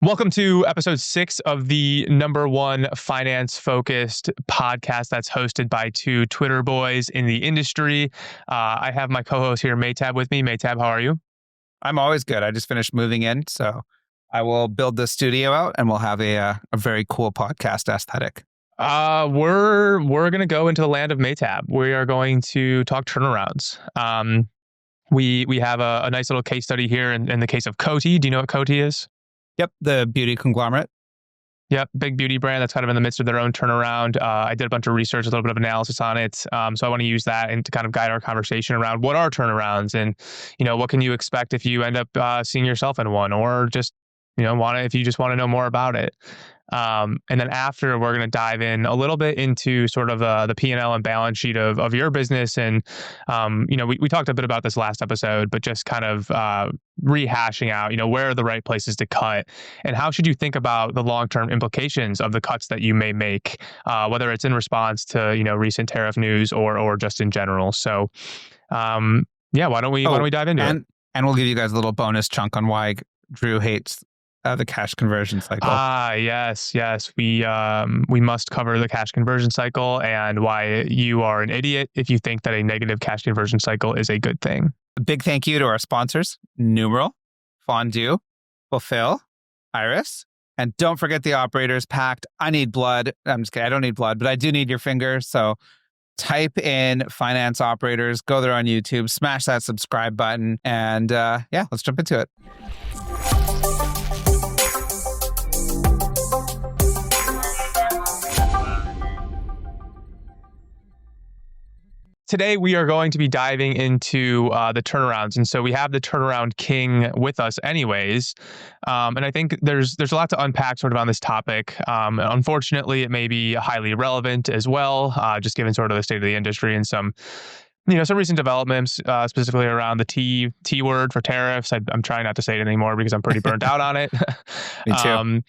Welcome to episode 6 of the number one finance-focused podcast that's hosted by two Twitter boys in the industry. I have my co-host here, Mehtab, with me. Mehtab, how are you? I'm always good. I just finished moving in, so I will build the studio out and we'll have a very cool podcast aesthetic. We're gonna go into the land of Mehtab. We are going to talk turnarounds. We have a nice little case study here in the case of Coty. Do you know what Coty is? Yep, the beauty conglomerate. Yep, big beauty brand that's kind of in the midst of their own turnaround. I did a bunch of research, a little bit of analysis on it. So I want to use that and to kind of guide our conversation around what are turnarounds and, what can you expect if you end up seeing yourself in one, or just, if you just want to know more about it. And then after, we're going to dive in a little bit into sort of the P&L and balance sheet of your business. And, we talked a bit about this last episode, but just kind of rehashing out, where are the right places to cut and how should you think about the long-term implications of the cuts that you may make, whether it's in response to, recent tariff news or just in general. So, why don't we dive into it? And we'll give you guys a little bonus chunk on why Drew hates the cash conversion cycle. Yes. We must cover the cash conversion cycle and why you are an idiot if you think that a negative cash conversion cycle is a good thing. A big thank you to our sponsors, Numeral, Fondue, Fulfill, Iris, and don't forget the operators pact. I need blood. I'm just kidding. I don't need blood, but I do need your fingers. So type in finance operators, go there on YouTube, smash that subscribe button, and let's jump into it. Today, we are going to be diving into the turnarounds. And so we have the turnaround king with us anyways. And I think there's a lot to unpack sort of on this topic. Unfortunately, it may be highly relevant as well, just given sort of the state of the industry and some recent developments, specifically around the T word for tariffs. I'm trying not to say it anymore because I'm pretty burnt out on it. Me too.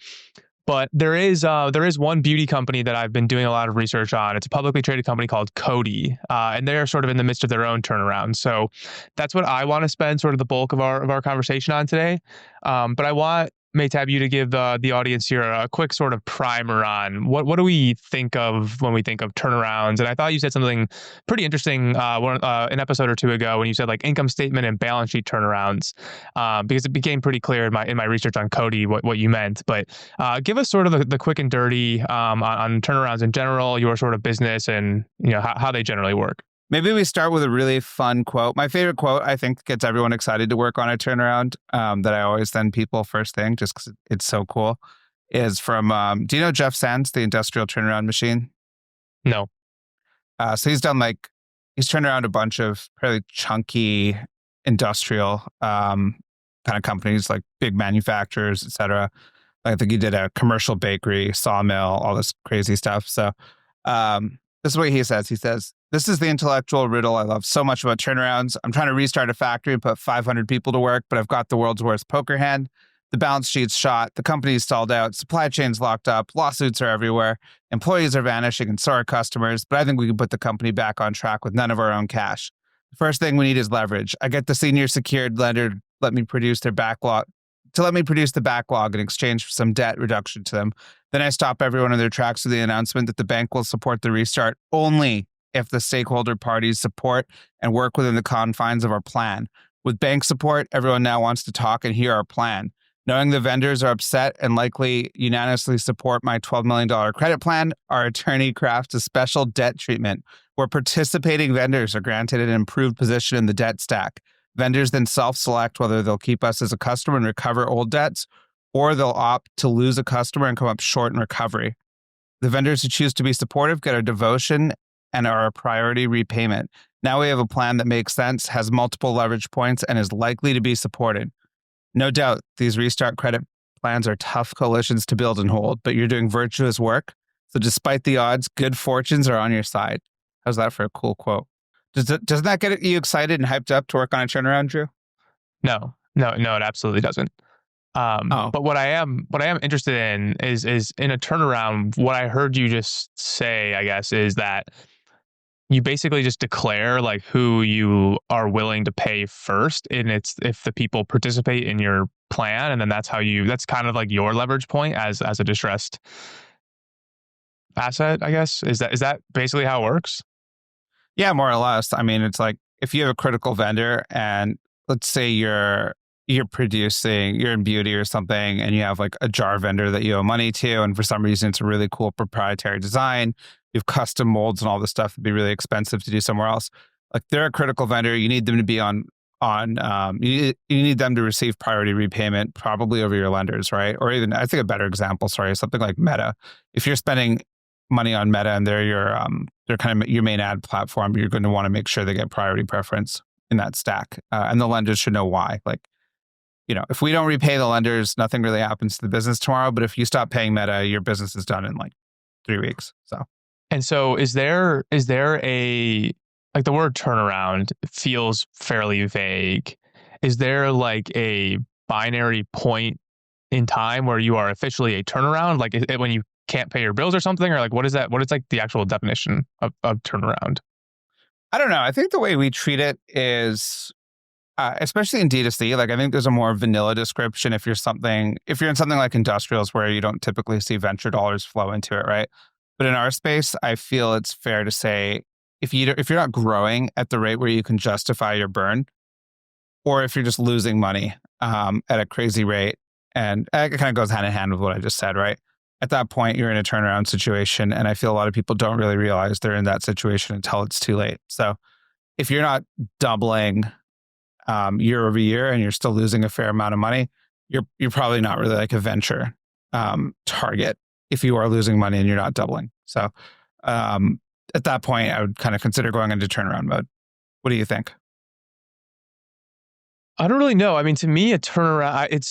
But there is one beauty company that I've been doing a lot of research on. It's a publicly traded company called Cody, and they're sort of in the midst of their own turnaround. So that's what I want to spend sort of the bulk of our conversation on today. But I want Mehtab, you to give the audience here a quick sort of primer on what do we think of when we think of turnarounds. And I thought you said something pretty interesting an episode or two ago when you said like income statement and balance sheet turnarounds, because it became pretty clear in my research on Cody what you meant. But give us sort of the quick and dirty on turnarounds in general, your sort of business, and how they generally work. Maybe we start with a really fun quote. My favorite quote, I think, gets everyone excited to work on a turnaround, that I always send people first thing, just because it's so cool, is from, do you know Jeff Sands, the industrial turnaround machine? No. So he's turned around a bunch of fairly chunky industrial kind of companies, like big manufacturers, et cetera. I think he did a commercial bakery, sawmill, all this crazy stuff. So this is what he says. He says, "This is the intellectual riddle I love so much about turnarounds. I'm trying to restart a factory and put 500 people to work, but I've got the world's worst poker hand. The balance sheet's shot, the company's stalled out, supply chain's locked up, lawsuits are everywhere, employees are vanishing, and so are customers, but I think we can put the company back on track with none of our own cash. The first thing we need is leverage. I get the senior secured lender to let me produce the backlog in exchange for some debt reduction to them. Then I stop everyone in their tracks with the announcement that the bank will support the restart only if the stakeholder parties support and work within the confines of our plan. With bank support, everyone now wants to talk and hear our plan. Knowing the vendors are upset and likely unanimously support my $12 million credit plan, our attorney crafts a special debt treatment where participating vendors are granted an improved position in the debt stack. Vendors then self-select whether they'll keep us as a customer and recover old debts, or they'll opt to lose a customer and come up short in recovery. The vendors who choose to be supportive get our devotion and are a priority repayment. Now we have a plan that makes sense, has multiple leverage points, and is likely to be supported. No doubt, these restart credit plans are tough coalitions to build and hold, but you're doing virtuous work. So despite the odds, good fortunes are on your side." How's that for a cool quote? Doesn't that get you excited and hyped up to work on a turnaround, Drew? No, it absolutely doesn't. But what I am interested in is in a turnaround. What I heard you just say, I guess, is that you basically just declare like who you are willing to pay first, and it's if the people participate in your plan, and then that's kind of like your leverage point as a distressed asset, I guess. Is that basically how it works? Yeah, more or less. I mean, it's like if you have a critical vendor and let's say you're in beauty or something and you have like a jar vendor that you owe money to, and for some reason it's a really cool proprietary design. You have custom molds and all this stuff that'd be really expensive to do somewhere else. Like they're a critical vendor. You need them to be you need them to receive priority repayment probably over your lenders, right? Or even I think a better example, sorry, something like Meta. If you're spending money on Meta and they're kind of your main ad platform, you're going to want to make sure they get priority preference in that stack, and the lenders should know why. Like, if we don't repay the lenders, nothing really happens to the business tomorrow. But if you stop paying Meta, your business is done in like 3 weeks. So And so is there a like the word turnaround feels fairly vague. Is there like a binary point in time where you are officially a turnaround? Like when you can't pay your bills or something, or like what is that? What is like the actual definition of turnaround? I don't know. I think the way we treat it is, especially in D2C, like I think there's a more vanilla description if you're in something like industrials where you don't typically see venture dollars flow into it, right? But in our space, I feel it's fair to say if you're not growing at the rate where you can justify your burn, or if you're just losing money at a crazy rate, and it kind of goes hand in hand with what I just said, right? At that point, you're in a turnaround situation, and I feel a lot of people don't really realize they're in that situation until it's too late. So if you're not doubling year over year and you're still losing a fair amount of money, you're probably not really like a venture target if you are losing money and you're not doubling. So at that point, I would kind of consider going into turnaround mode. What do you think? I don't really know. I mean, to me, a turnaround it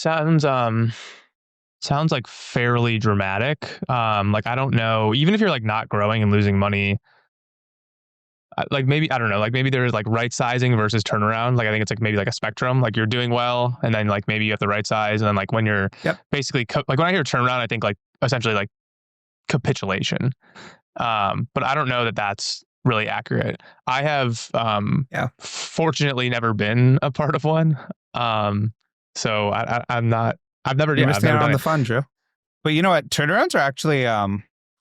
sounds like fairly dramatic. Like I don't know. Even if you're like not growing and losing money, like maybe I don't know. Like maybe there's like right sizing versus turnaround. Like I think it's like maybe like a spectrum. Like you're doing well, and then like maybe you have the right size, and then like when you're Yep. basically like when I hear turnaround, I think like essentially like capitulation. But I don't know that that's really accurate. I have Yeah. fortunately never been a part of one. So I'm not. You're I've missing never out on done the it. fun, Drew. But you know what? Turnarounds are actually, I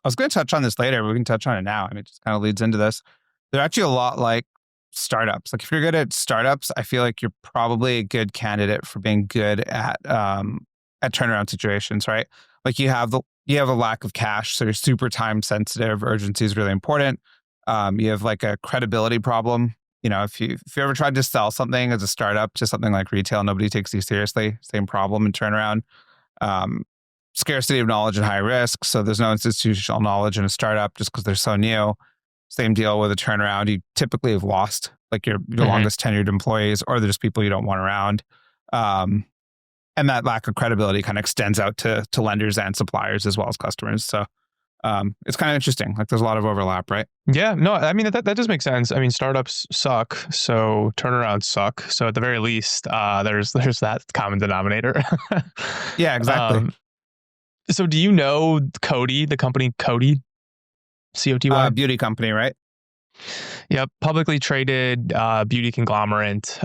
was going to touch on this later, but we can touch on it now. I mean, it just kind of leads into this. They're actually a lot like startups. Like if you're good at startups, I feel like you're probably a good candidate for being good at turnaround situations, right? Like you have a lack of cash, so you're super time sensitive. Urgency is really important. You have like a credibility problem. If you ever tried to sell something as a startup to something like retail, nobody takes you seriously. Same problem in turnaround. Um, Scarcity of knowledge and high risk. So there's no institutional knowledge in a startup just because they're so new. Same deal with a turnaround. You typically have lost like your longest tenured employees, or they're just people you don't want around. And that lack of credibility kind of extends out to lenders and suppliers as well as customers. So it's kind of interesting. Like there's a lot of overlap, right? Yeah, no, I mean that does make sense. I mean, startups suck, so turnarounds suck. So at the very least, there's that common denominator. Yeah, exactly. So do you know Cody, the company Cody, COTY? Beauty company, right? Yep, publicly traded beauty conglomerate.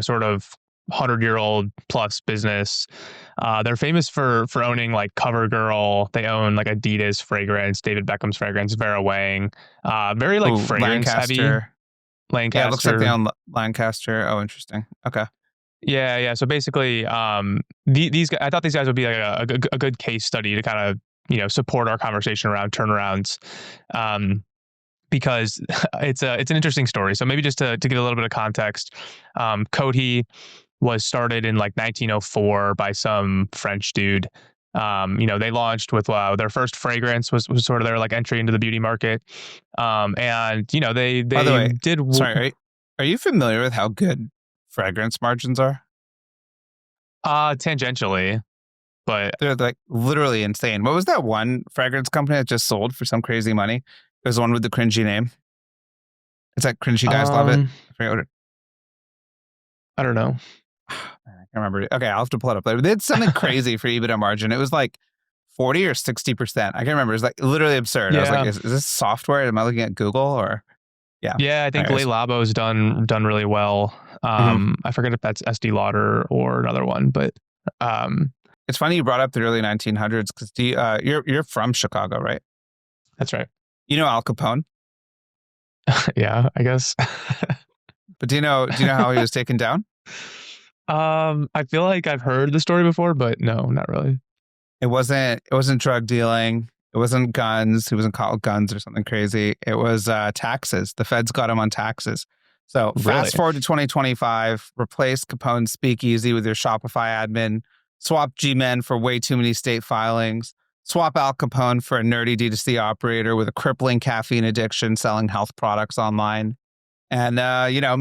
Sort of 100-year-old plus business. They're famous for owning like CoverGirl. They own like Adidas fragrance, David Beckham's fragrance, Vera Wang. Very like fragrance heavy. Lancaster. Lancaster. Yeah, it looks like they own Lancaster. Oh, interesting. Okay. Yeah. So basically, these guys, I thought these guys would be like a good case study to kind of support our conversation around turnarounds. Because it's an interesting story. So maybe just to give a little bit of context, Coty was started in like 1904 by some French dude. They launched with their first fragrance was sort of their like entry into the beauty market. And they By the way, did. Sorry, are you familiar with how good fragrance margins are? Tangentially, but They're like literally insane. What was that one fragrance company that just sold for some crazy money? It was the one with the cringy name. It's like cringy guys love it. I forget what it. I don't know. I can't remember. Okay, I'll have to pull it up later. They did something crazy for EBITDA margin. It was like 40 or 60%. I can't remember. It was like literally absurd. I was like, is this software? Am I looking at Google or? Yeah. Yeah, I think Lay Anyways. Labo's done really well. Mhm. I forget if that's SD Lauder or another one, but um, It's funny you brought up the early 1900s because you're from Chicago, right? that's right. You know Al Capone, Yeah, I guess. but do you know how he was taken down? I feel like I've heard the story before, but no, not really. It wasn't drug dealing. It wasn't guns. He wasn't caught with guns or something crazy. It was taxes. The feds got him on taxes. So Really? fast forward to 2025, replace Capone's speakeasy with your Shopify admin, swap G-Men for way too many state filings, swap Al Capone for a nerdy D2C operator with a crippling caffeine addiction selling health products online. And,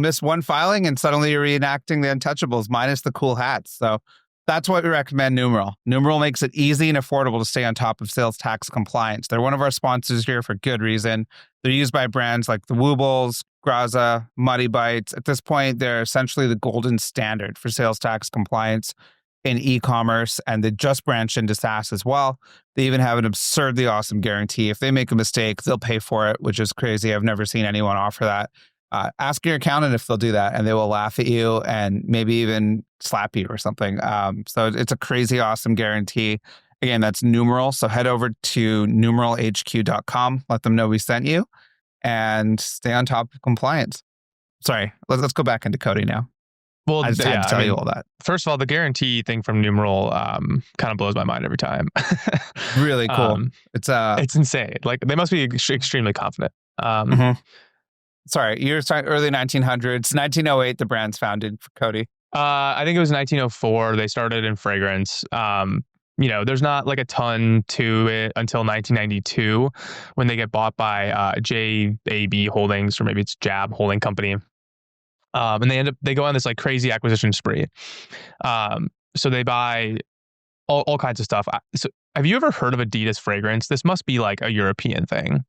miss one filing and suddenly you're reenacting the Untouchables minus the cool hats. So that's what we recommend Numeral. Numeral makes it easy and affordable to stay on top of sales tax compliance. They're one of our sponsors here for good reason. They're used by brands like the Woobles, Graza, Muddy Bites. At this point, they're essentially the golden standard for sales tax compliance in e-commerce, and they just branched into SaaS as well. They even have an absurdly awesome guarantee. If they make a mistake, they'll pay for it, which is crazy. I've never seen anyone offer that. Ask your accountant if they'll do that, and they will laugh at you and maybe even slap you or something. So it's a crazy awesome guarantee. Again, that's Numeral. So head over to numeralhq.com. Let them know we sent you and stay on top of compliance. Sorry, let's go back into Cody now. Well, I just had yeah, to tell you all that. first of all, the guarantee thing from Numeral kind of blows my mind every time. Really cool. It's insane. Like they must be extremely confident. Mhm. Sorry, you're talking early 1900s, 1908. The brand's founded for Cody. I think it was 1904. They started in fragrance. There's not like a ton to it until 1992 when they get bought by JAB Holdings, or maybe it's Jab Holding Company. And they go on this like crazy acquisition spree. So they buy all kinds of stuff. So have you ever heard of Adidas fragrance? This must be like a European thing.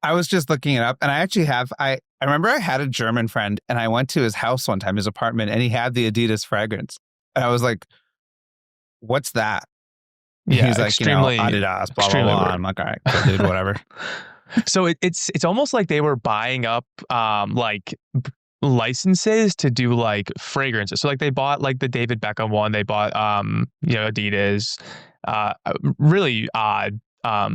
I was just looking it up, and I actually have. I remember I had a German friend, and I went to his house one time, his apartment, and he had the Adidas fragrance, and I was like, "What's that?" Yeah, He's like, extremely Adidas, blah blah extremely blah. weird. I'm like, all right, cool, dude, whatever. So it's almost like they were buying up licenses to do like fragrances. So like they bought like the David Beckham one. They bought Adidas. Really odd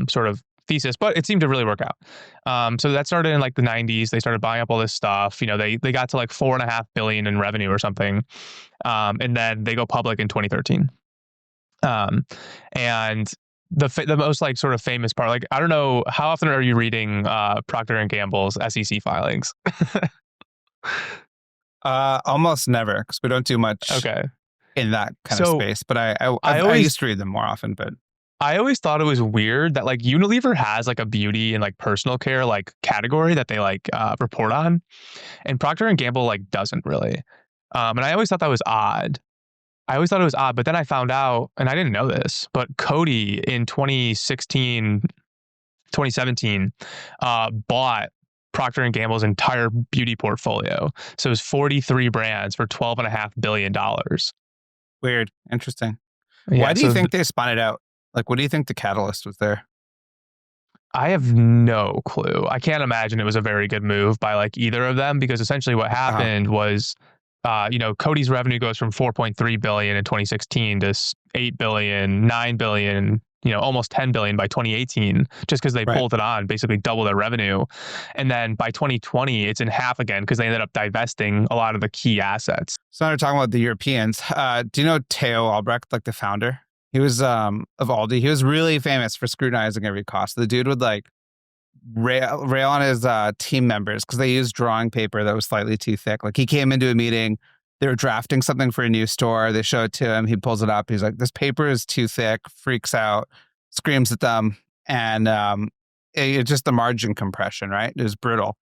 sort of thesis, but it seemed to really work out. So that started in like the 90s. They started buying up all this stuff. They got to like 4.5 billion in revenue or something, and then they go public in 2013. And the most like sort of famous part, like I don't know, how often are you reading Procter and Gamble's SEC filings? Almost never, because we don't do much Okay. in that kind of So space. But I I used to read them more often. But always thought it was weird that like Unilever has like a beauty and like personal care like category that they like report on, and Procter and Gamble like doesn't really. And I always thought that was odd. I always thought it was odd, but then I found out, and I didn't know this, but Coty in 2016, 2017, bought Procter and Gamble's entire beauty portfolio. So it was 43 brands for $12.5 billion. weird, interesting. Yeah, Why do you think they spun it out? Like, what do you think the catalyst was there? I have no clue. I can't imagine it was a very good move by like either of them, because essentially what happened was, Cody's revenue goes from 4.3 billion in 2016 to 8 billion, 9 billion, almost 10 billion by 2018, just because they pulled it on, basically double their revenue. And then by 2020, it's in half again because they ended up divesting a lot of the key assets. So now we're talking about the Europeans. Do you know Theo Albrecht, like the founder? He was of Aldi. He was really famous for scrutinizing every cost. The dude would like rail on his team members because they used drawing paper that was slightly too thick. Like he came into a meeting, they were drafting something for a new store. They show it to him. He pulls it up. He's like, "This paper is too thick." Freaks out, screams at them, and it's just the margin compression. Right? It was brutal.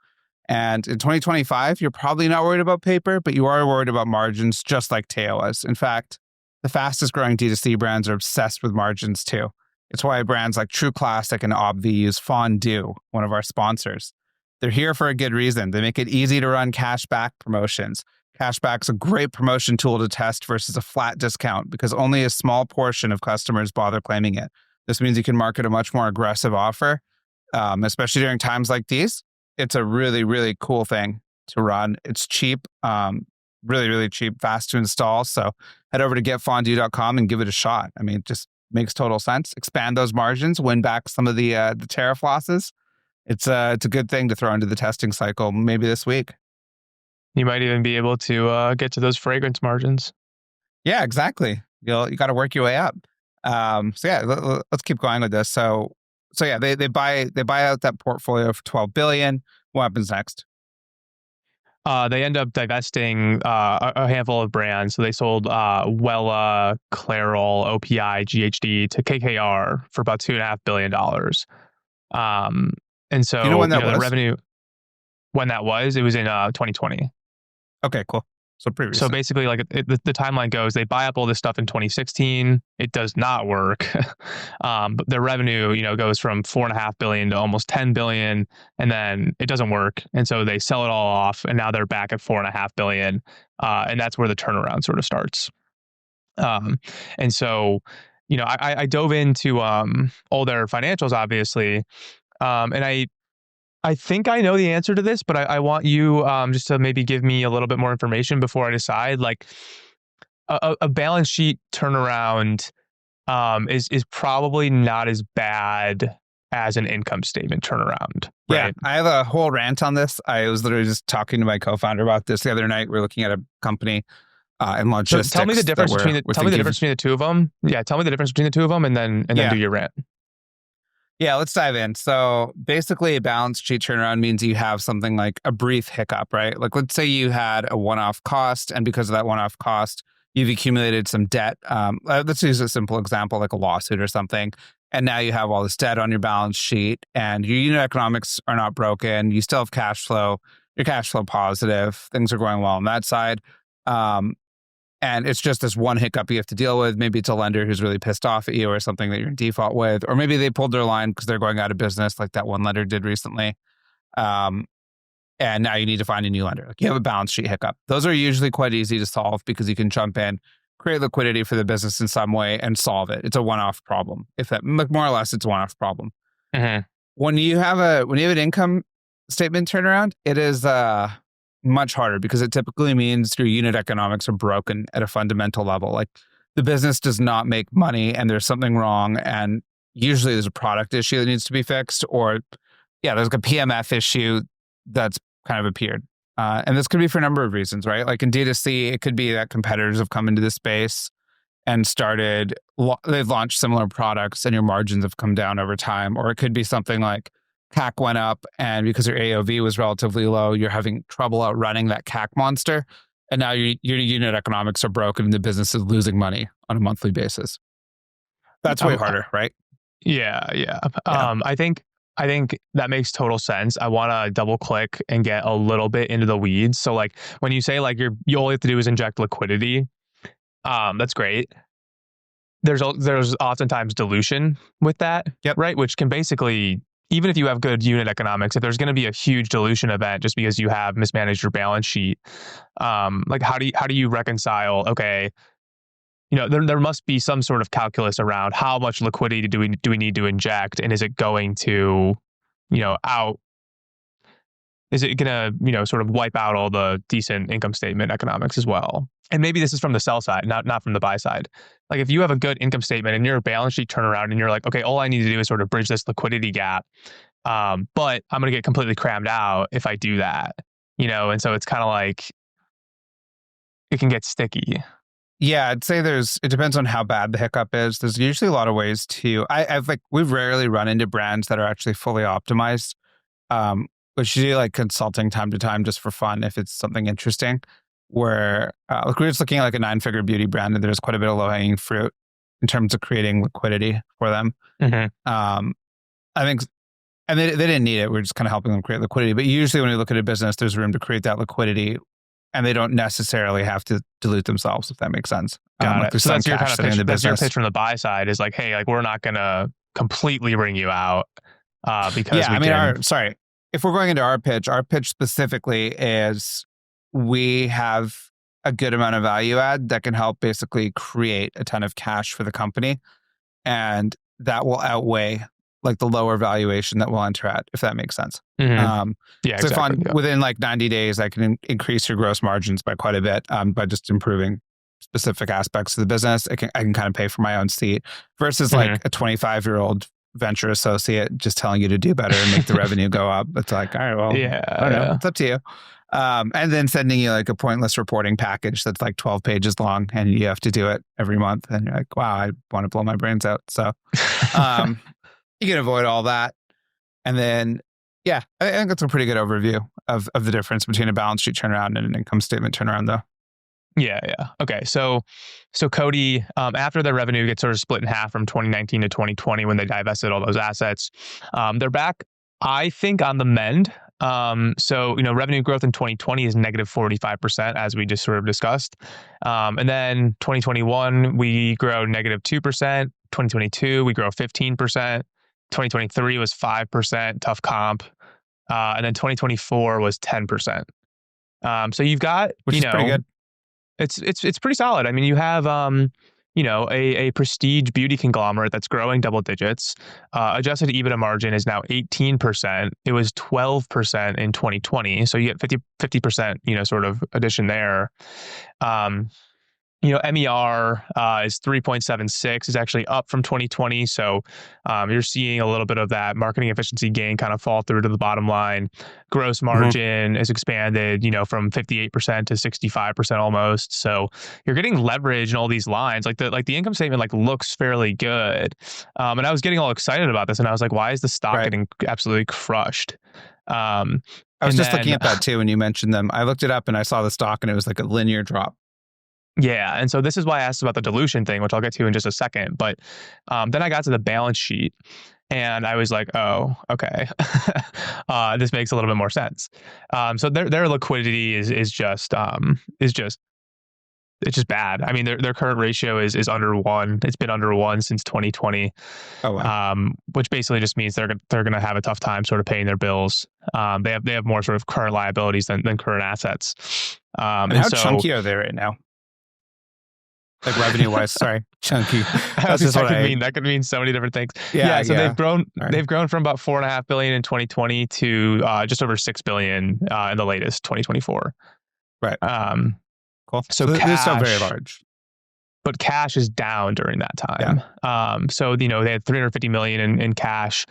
And in 2025, you're probably not worried about paper, but you are worried about margins, just like Teo was. In fact, the fastest growing D2C brands are obsessed with margins too. It's why brands like True Classic and Obvi use Fondue, one of our sponsors. They're here for a good reason. They make it easy to run cashback promotions. Cashback's a great promotion tool to test versus a flat discount because only a small portion of customers bother claiming it. This means you can market a much more aggressive offer, especially during times like these. it's a really, really cool thing to run. It's cheap, really, really cheap, fast to install. So head over to getfondue.com and give it a shot. I mean, it just makes total sense. Expand those margins, win back some of the tariff losses. It's a good thing to throw into the testing cycle maybe this week. You might even be able to get to those fragrance margins. Yeah, exactly. You got to work your way up. So yeah, let's keep going with this. So yeah, they buy out that portfolio for $12 billion. What happens next? They end up divesting a handful of brands. So they sold Wella, Clairol, OPI, GHD to KKR for about $2.5 billion. And Do you know so, when that the was? revenue, when that was, it was in 2020. Okay, cool. So pretty So recent. basically, like the timeline goes, they buy up all this stuff in 2016. It does not work. But their revenue, goes from 4.5 billion to almost 10 billion, and then it doesn't work. And so they sell it all off, and now they're back at 4.5 billion. And that's where the turnaround sort of starts. And so, I dove into all their financials, obviously, and I think I know the answer to this, but I want you just to maybe give me a little bit more information before I decide. Like a balance sheet turnaround is probably not as bad as an income statement turnaround, Yeah, right? I have a whole rant on this. I was literally just talking to my co-founder about this the other night. We're looking at a company in So tell me the logistics that difference between we're tell me the thinking difference of. between the two of them. Yeah, tell me the difference between the two of them, and then do Yeah, your rant. yeah, let's dive in. So basically, a balance sheet turnaround means you have something like a brief hiccup, right? Like let's say you had a one-off cost, and because of that one-off cost, you've accumulated some debt. Let's use a simple example, like a lawsuit or something. And now you have all this debt on your balance sheet, and your unit economics are not broken. You still have cash flow. You're cash flow positive. Things are going well on that side. Um, and it's just this one hiccup you have to deal with. Maybe it's a lender who's really pissed off at you or something that you're in default with. Or maybe they pulled their line because they're going out of business, like that one lender did recently. Um, and now you need to find a new lender. Like you have a balance sheet hiccup. Those are usually quite easy to solve because you can jump in, create liquidity for the business in some way and solve it. It's a one-off problem. If that, like more or less, it's a one-off problem. Mm-hmm. When you have an income statement turnaround, it is much harder because it typically means your unit economics are broken at a fundamental level. Like the business does not make money and there's something wrong, and usually there's a product issue that needs to be fixed, or yeah, there's like a PMF issue that's kind of appeared. And this could be for a number of reasons, right? Like in D2C, it could be that competitors have come into the space and they've launched similar products and your margins have come down over time. Or it could be something like CAC went up and because your AOV was relatively low, you're having trouble outrunning that CAC monster. And now your unit economics are broken and the business is losing money on a monthly basis. That's way harder, right? Yeah, yeah. Yeah. I think that makes total sense. I want to double click and get a little bit into the weeds. So like when you say like you all you have to do is inject liquidity, that's great. There's oftentimes dilution with that, Yep. right? Which can basically, even if you have good unit economics, if there's going to be a huge dilution event just because you have mismanaged your balance sheet, like how do you reconcile? Okay, there must be some sort of calculus around how much liquidity do we need to inject, and is it going to, out? Is it going to, sort of wipe out all the decent income statement economics as well? And maybe this is from the sell side, not from the buy side. Like if you have a good income statement and you're a balance sheet turnaround and you're like, okay, all I need to do is sort of bridge this liquidity gap, but I'm going to get completely crammed out if I do that, and so it's kind of like it can get sticky. Yeah, I'd say it depends on how bad the hiccup is. There's usually a lot of ways we've rarely run into brands that are actually fully optimized. Which you do like consulting time to time just for fun if it's something interesting. Where like we're just looking at like a 9-figure beauty brand and there's quite a bit of low hanging fruit in terms of creating liquidity for them. Mm-hmm. I think, and they didn't need it. We're just kind of helping them create liquidity. But usually when we look at a business, there's room to create that liquidity, and they don't necessarily have to dilute themselves, if that makes sense. Got like it. there's So some that's your kind cash of sitting in pitch. the That's your business. pitch from the buy side is like, hey, like we're not going to completely wring you out because Yeah, we I mean, can. if we're going into our pitch specifically is we have a good amount of value add that can help basically create a ton of cash for the company. And that will outweigh like the lower valuation that we'll enter at, if that makes sense. Mhm. Yeah, So I exactly. find Yeah. within like 90 days, I can increase your gross margins by quite a bit by just improving specific aspects of the business. I can kind of pay for my own seat versus like Mhm. a 25-year-old venture associate just telling you to do better and make the revenue go up. It's like, all right, well, Yeah, I don't know. yeah. It's up to you. And then sending you like a pointless reporting package that's like 12 pages long and you have to do it every month. And you're like, wow, I want to blow my brains out. So um, you can avoid all that. And then, yeah, I think that's a pretty good overview of the difference between a balance sheet turnaround and an income statement turnaround, though. Yeah, yeah. Okay, so Cody, after their revenue gets sort of split in half from 2019 to 2020 when they divested all those assets, they're back, I think, on the mend. So revenue growth in 2020 is negative 45%, as we just sort of discussed, and then 2021 we grow negative 2%. 2022 we grow 15%. 2023 was 5%, tough comp, and then 2024 was 10%. So you've got, Which is pretty good. it's pretty solid. I mean, you have a prestige beauty conglomerate that's growing double digits. Adjusted EBITDA margin is now 18%. It was 12% in 2020. So you get 50% sort of addition there. Um, MER is 3.76, is actually up from 2020. So you're seeing a little bit of that marketing efficiency gain kind of fall through to the bottom line. Gross margin is expanded, from 58% to 65% almost. So you're getting leverage in all these lines. Like the income statement looks fairly good. And I was getting all excited about this, and I was like, why is the stock Right. getting absolutely crushed? I was And just looking then at that too when you mentioned them. I looked it up and I saw the stock and it was like a linear drop. Yeah, and so this is why I asked about the dilution thing, which I'll get to in just a second. But then I got to the balance sheet, and I was like, "Oh, okay, this makes a little bit more sense." So their liquidity is just it's just bad. I mean, their current ratio is under one. It's been under one since 2020, Oh, wow. which basically just means they're gonna have a tough time sort of paying their bills. They have more sort of current liabilities than current assets, And and how so chunky are they right now? Like revenue wise, sorry, chunky. That's just that what could mean so many different things. yeah, Yeah, so yeah. Sorry. they've grown from about 4.5 billion in 2020 to just over 6 billion in the latest 2024. Right. Um, Cool. so So they're still very cash, large. but cash is down during that Yeah. time. So they had 350 million in cash,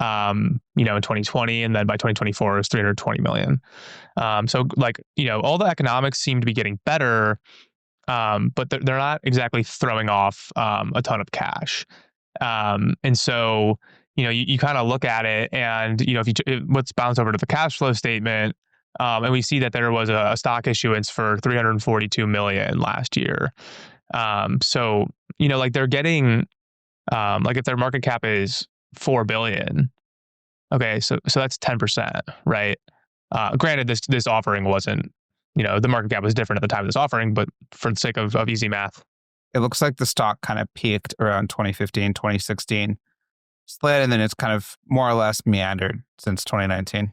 in 2020, and then by 2024 it was 320 million. So all the economics seem to be getting better, but they're not exactly throwing off a ton of cash. And so, you kind of look at it, and if let's bounce over to the cash flow statement, and we see that there was a stock issuance for 342 million last year. So they're getting, if their market cap is 4 billion, okay, so that's 10%, right? Granted, this offering wasn't, the market cap was different at the time of this offering, but for the sake of easy math. It looks like the stock kind of peaked around 2015, 2016, slid, and then it's kind of more or less meandered since 2019.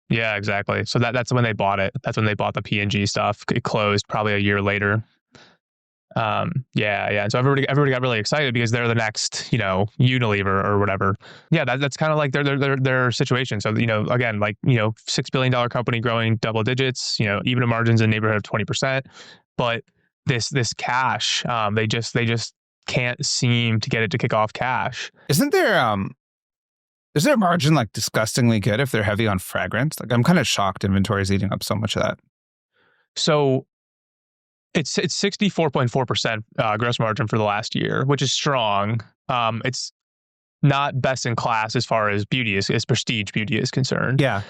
Yeah, exactly. So that's when they bought it. That's when they bought the P&G stuff. It closed probably a year later. Yeah. And so everybody got really excited because they're the next, Unilever or whatever. Yeah, that's kind of like their situation. So again, $6 billion company growing double digits. EBITDA margins in the neighborhood of 20%. But this cash, they just can't seem to get it to kick off cash. Isn't there is their margin like disgustingly good if they're heavy on fragrance? Like I'm kind of shocked inventory is eating up so much of that. So it's 64.4% gross margin for the last year, which is strong. It's not best in class as far as as prestige beauty is concerned. Yeah.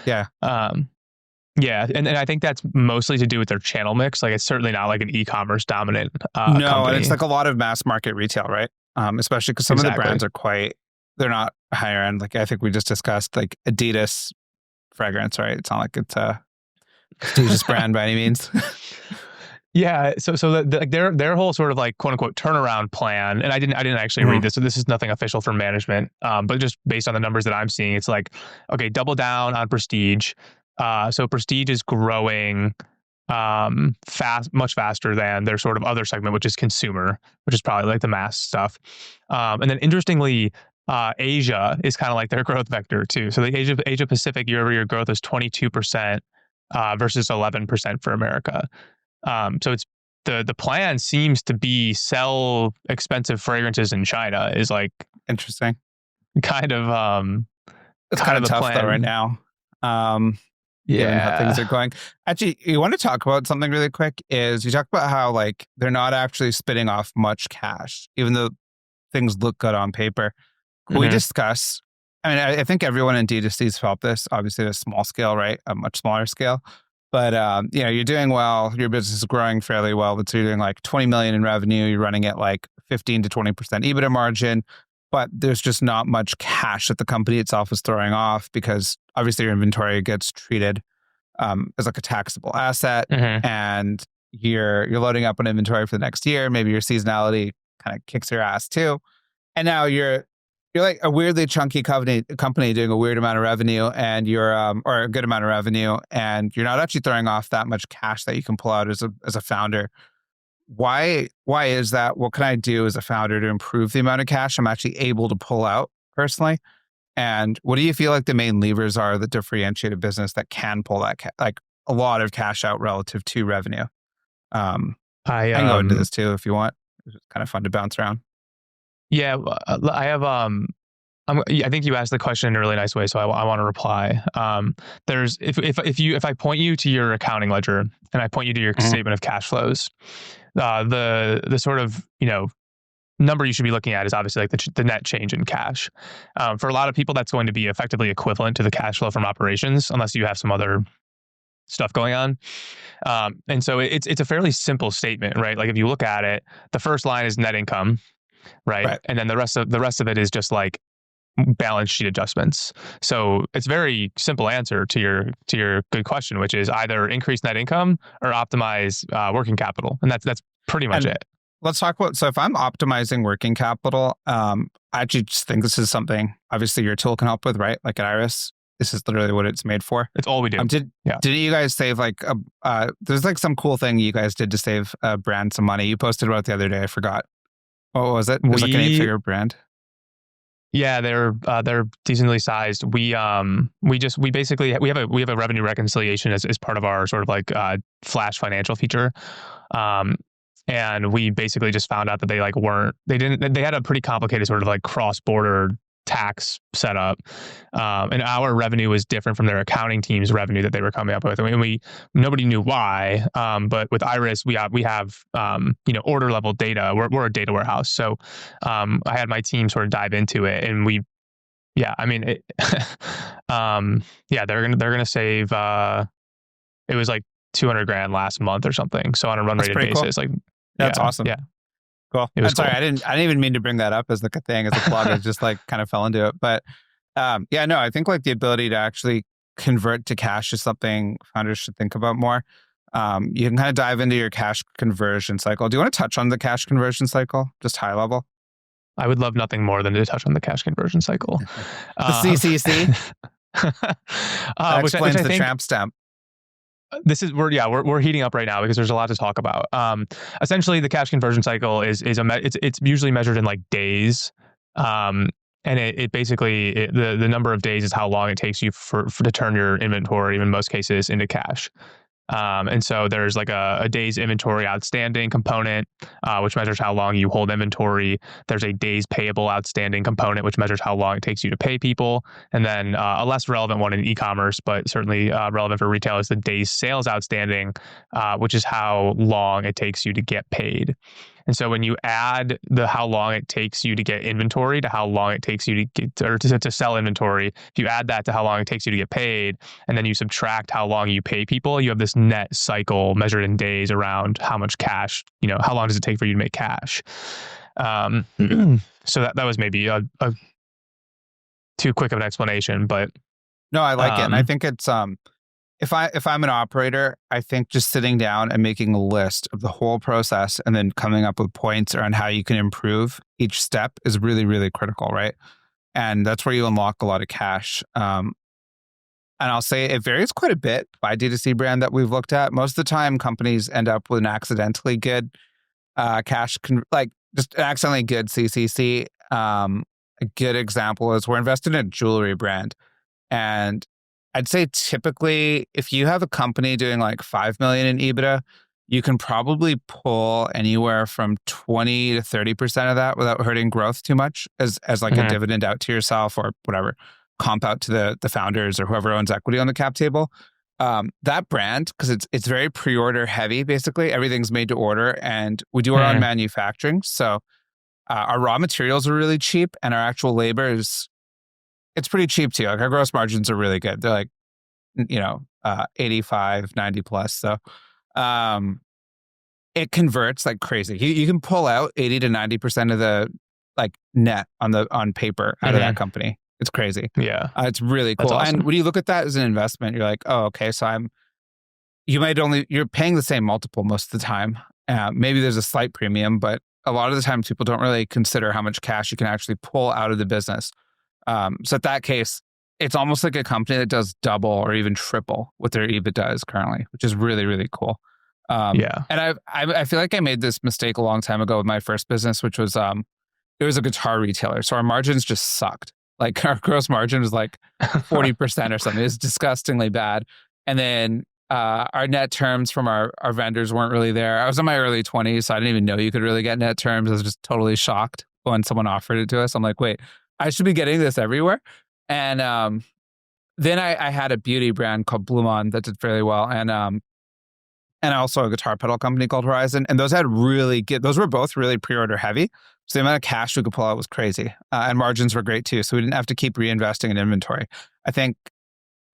Yeah, and I think that's mostly to do with their channel mix. Like it's certainly not like an e-commerce dominant No, company. and it's like a lot of mass market retail, right? Especially because some of the Exactly. brands are they're not higher end. Like I think we just discussed like Adidas fragrance, right? It's not like it's a prestigious brand by any means. Yeah, so their whole sort of like quote unquote turnaround plan, and I didn't actually read this, so this is nothing official from management, but just based on the numbers that I'm seeing, it's like, okay, double down on prestige. So prestige is growing much faster than their sort of other segment, which is consumer, which is probably like the mass stuff. And then interestingly, Asia is kind of like their growth vector too. So the Asia Pacific year-over-year growth is 22% versus 11% for America. So it's the plan seems to be sell expensive fragrances in China is like Interesting. kind of It's kind kind of of the tough though right plan. now, given how things are Yeah. going. Actually, you want to talk about something really quick is you talk about how like they're not actually spitting off much cash, even though things look good on paper. Can we hmm discuss? I mean, I think everyone in D2C has felt this, obviously at a small scale, right? A much smaller scale. But you're doing well, your business is growing fairly well. But so you're doing like 20 million in revenue, you're running at like 15 to 20% EBITDA margin, but there's just not much cash that the company itself is throwing off because obviously your inventory gets treated as like a taxable asset, hmm and you're loading up on inventory for the next year. Maybe your seasonality kind of kicks your ass too, and now you're like a weirdly chunky company doing a weird amount of revenue, and you're or a good amount of revenue, and you're not actually throwing off that much cash that you can pull out as a founder. Why is that? What can I do as a founder to improve the amount of cash I'm actually able to pull out personally? And what do you feel like the main levers are that differentiate a business that can pull that like a lot of cash out relative to revenue? Um, I I can go into this too if you want. It's kind of fun to bounce around. yeah, I have I think you asked the question in a really nice way, so I want to reply. There's if I point you to your accounting ledger and I point you to your Mhm. statement of cash flows, the sort of number you should be looking at is obviously like the net change in cash. For a lot of people, that's going to be effectively equivalent to the cash flow from operations, unless you have some other stuff going on. And so it's a fairly simple statement, right? Like if you look at it, the first line is net income, right? Right. And then the rest of it is just like balance sheet adjustments. So it's very simple answer to your good question, which is either increase net income or optimize working capital, and that's pretty much And it. let's talk about, so if I'm optimizing working capital, I actually just think this is something obviously your tool can help with, right? Like at Iris, this is literally what it's made for. It's all we do. Yeah. Did you guys save like there's like some cool thing you guys did to save a brand some money? You posted about it the other day. I forgot. What was it? It was like an We 8-figure brand. Yeah, they're decently sized. We basically we have a revenue reconciliation as part of our sort of like flash financial feature. Um and we basically just found out that they like weren't they had a pretty complicated sort of like cross-border tax setup. And our revenue was different from their accounting team's revenue that they were coming up with. And we nobody knew why. But with Iris, we have order level data. We're a data warehouse. So I had my team sort of dive into it, and yeah, I mean, yeah, they're gonna save. It was like 200 grand last month or something. So on a run That's rated pretty cool. basis, like, That's yeah, awesome. yeah, Cool. it I'm was sorry, cool. I didn't even mean to bring that up as like a thing, as a plug. I just like kind of fell into it. But yeah, no, I think like the ability to actually convert to cash is something founders should think about more. You can kind of dive into your cash conversion cycle. Do you want to touch on the cash conversion cycle, just high level? I would love nothing more than to touch on the cash conversion cycle. The Um, CCC that which explains I the think tramp stamp. this is we're heating up right now because there's a lot to talk about. Essentially, the cash conversion cycle it's usually measured in like days. Um, and it basically the number of days is how long it takes you for to turn your inventory, in most cases, into cash. And so there's like a day's inventory outstanding component, which measures how long you hold inventory. There's a days payable outstanding component, which measures how long it takes you to pay people. And then a less relevant one in e-commerce, but certainly relevant for retail, is the days sales outstanding, which is how long it takes you to get paid. And so when you add the how long it takes you to get inventory to how long it takes you to get or to sell inventory, if you add that to how long it takes you to get paid, and then you subtract how long you pay people, you have this net cycle measured in days around how much cash, how long does it take for you to make cash. Um, so that was maybe a too quick of an explanation, but No, I like it, and I um, think it's if I'm an operator, I think just sitting down and making a list of the whole process and then coming up with points around how you can improve each step is really, really critical, right? And that's where you unlock a lot of cash. And I'll say it varies quite a bit by D2C brand that we've looked at. Most of the time, companies end up with an accidentally good like just an accidentally good CCC. a good example is we're invested in a jewelry brand. And I'd say typically if you have a company doing like 5 million in EBITDA, you can probably pull anywhere from 20 to 30% of that without hurting growth too much as like a Mhm. dividend out to yourself or whatever, comp out to the founders or whoever owns equity on the cap table. That brand, because it's very pre-order heavy, basically. Everything's made to order and we do our own Mhm. manufacturing. So our raw materials are really cheap and our actual labor it's pretty cheap too. Like our gross margins are really good. They're like, 85, 90 plus. So um, it converts like crazy. You can pull out 80 to 90% of the like net on paper out of that Mhm. company. It's crazy. Yeah, It's really that's cool. And awesome. when you look at that as an investment, you're like, oh, okay, so you're paying the same multiple most of the time. Maybe there's a slight premium, but a lot of the times people don't really consider how much cash you can actually pull out of the business. So at that case, it's almost like a company that does double or even triple what their EBITDA is currently, which is really, really cool. Yeah. And I feel like I made this mistake a long time ago with my first business, which was it was a guitar retailer. So our margins just sucked. Like our gross margin was like 40% or something. It was disgustingly bad. And then our net terms from our vendors weren't really there. I was in my early 20s, so I didn't even know you could really get net terms. I was just totally shocked when someone offered it to us. I'm like, wait, I should be getting this everywhere. And then I had a beauty brand called Blumon that did fairly well. And also a guitar pedal company called Horizon. And those had those were both really pre-order heavy. So the amount of cash we could pull out was crazy. And margins were great too. So we didn't have to keep reinvesting in inventory. I think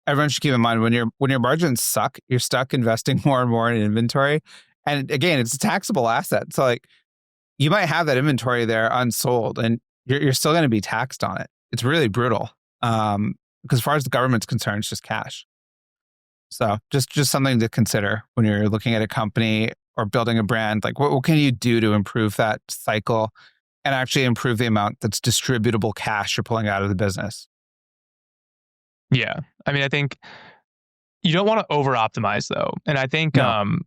everyone should keep in mind when your margins suck, you're stuck investing more and more in inventory. And again, it's a taxable asset. So like you might have that inventory there unsold and you're still going to be taxed on it. It's really brutal. Because as far as the government's concerned, it's just cash. So just something to consider when you're looking at a company or building a brand. Like what can you do to improve that cycle and actually improve the amount that's distributable cash you're pulling out of the business? Yeah. I mean, I think you don't want to over optimize though. And No.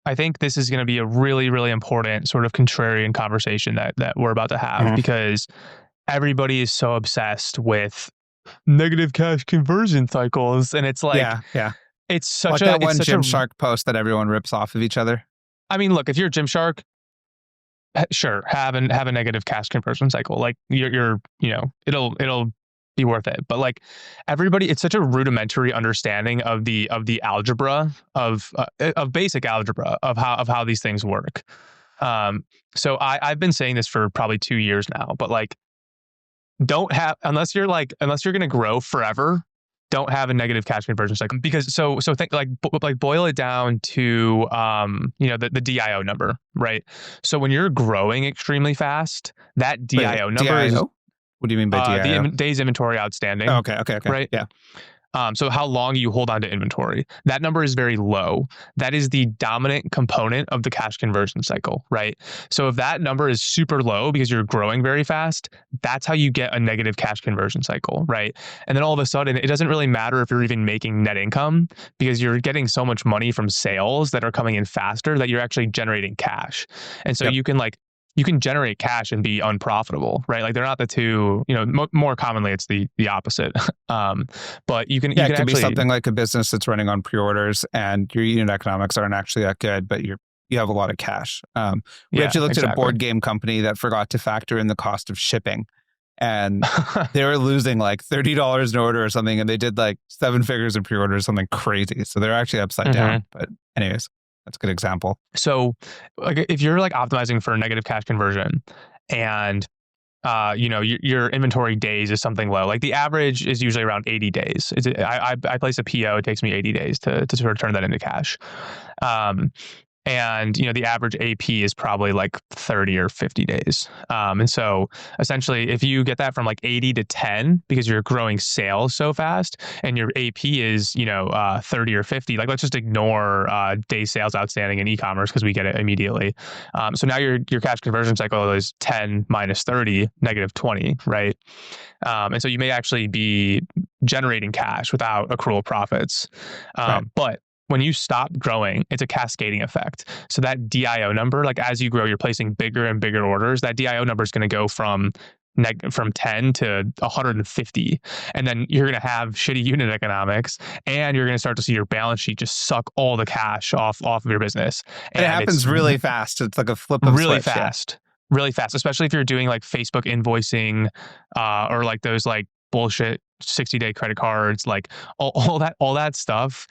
I think this is going to be a really, really important sort of contrarian conversation that we're about to have Mhm. because everybody is so obsessed with negative cash conversion cycles. And it's like, Yeah, yeah. it's Like that it's one such a, Gymshark post that everyone rips off of each other. I mean, look, if you're Gymshark, sure, have a negative cash conversion cycle. Like it'll be worth it. But like everybody, it's such a rudimentary understanding of the algebra of basic algebra of how these things work. So I've been saying this for probably 2 years now, but like don't have unless you're gonna grow forever, don't have a negative cash conversion cycle because so think like boil it down to the DIO number, right? So when you're growing extremely fast, that Wait, DIO number is DIO? What do you mean by DIO? days inventory Oh, outstanding, okay, okay, okay. right? Yeah. So how long you hold on to inventory. That number is very low. That is the dominant component of the cash conversion cycle, right? So if that number is super low because you're growing very fast, that's how you get a negative cash conversion cycle, right? And then all of a sudden, it doesn't really matter if you're even making net income because you're getting so much money from sales that are coming in faster that you're actually generating cash. And so Yep. you can generate cash and be unprofitable, right? Like they're not the two, more commonly it's the opposite. But you Yeah, it can could be actually, something like a business that's running on pre-orders and your unit economics aren't actually that good, but you have a lot of cash. We yeah, actually looked at a exactly. board game company that forgot to factor in the cost of shipping, and they were losing like $30 an order or something, and they did like 7 figures in pre-orders, something crazy. So they're actually upside Mhm. down. But anyways, that's a good example. So, like, if you're like optimizing for negative cash conversion, and your inventory days is something low. Like the average is usually around 80 days. I place a PO. It takes me 80 days to sort of turn that into cash. Um, and the average AP is probably like 30 or 50 days. And so essentially, if you get that from like 80 to 10 because you're growing sales so fast, and your AP is 30 or 50, like let's just ignore day sales outstanding in e-commerce because we get it immediately. So now your cash conversion cycle is 10 minus 30, negative 20, right? And so you may actually be generating cash without accrual profits. Right. But when you stop growing, it's a cascading effect. So that DIO number, like as you grow, you're placing bigger and bigger orders. That DIO number is going to go from from 10 to 150. And then you're going to have shitty unit economics, and you're going to start to see your balance sheet just suck all the cash off of your business. And it And happens it's really fast. It's like a flip of really switch. fast, really fast, especially if you're doing like Facebook invoicing, or like those like bullshit 60-day credit cards, like all that stuff.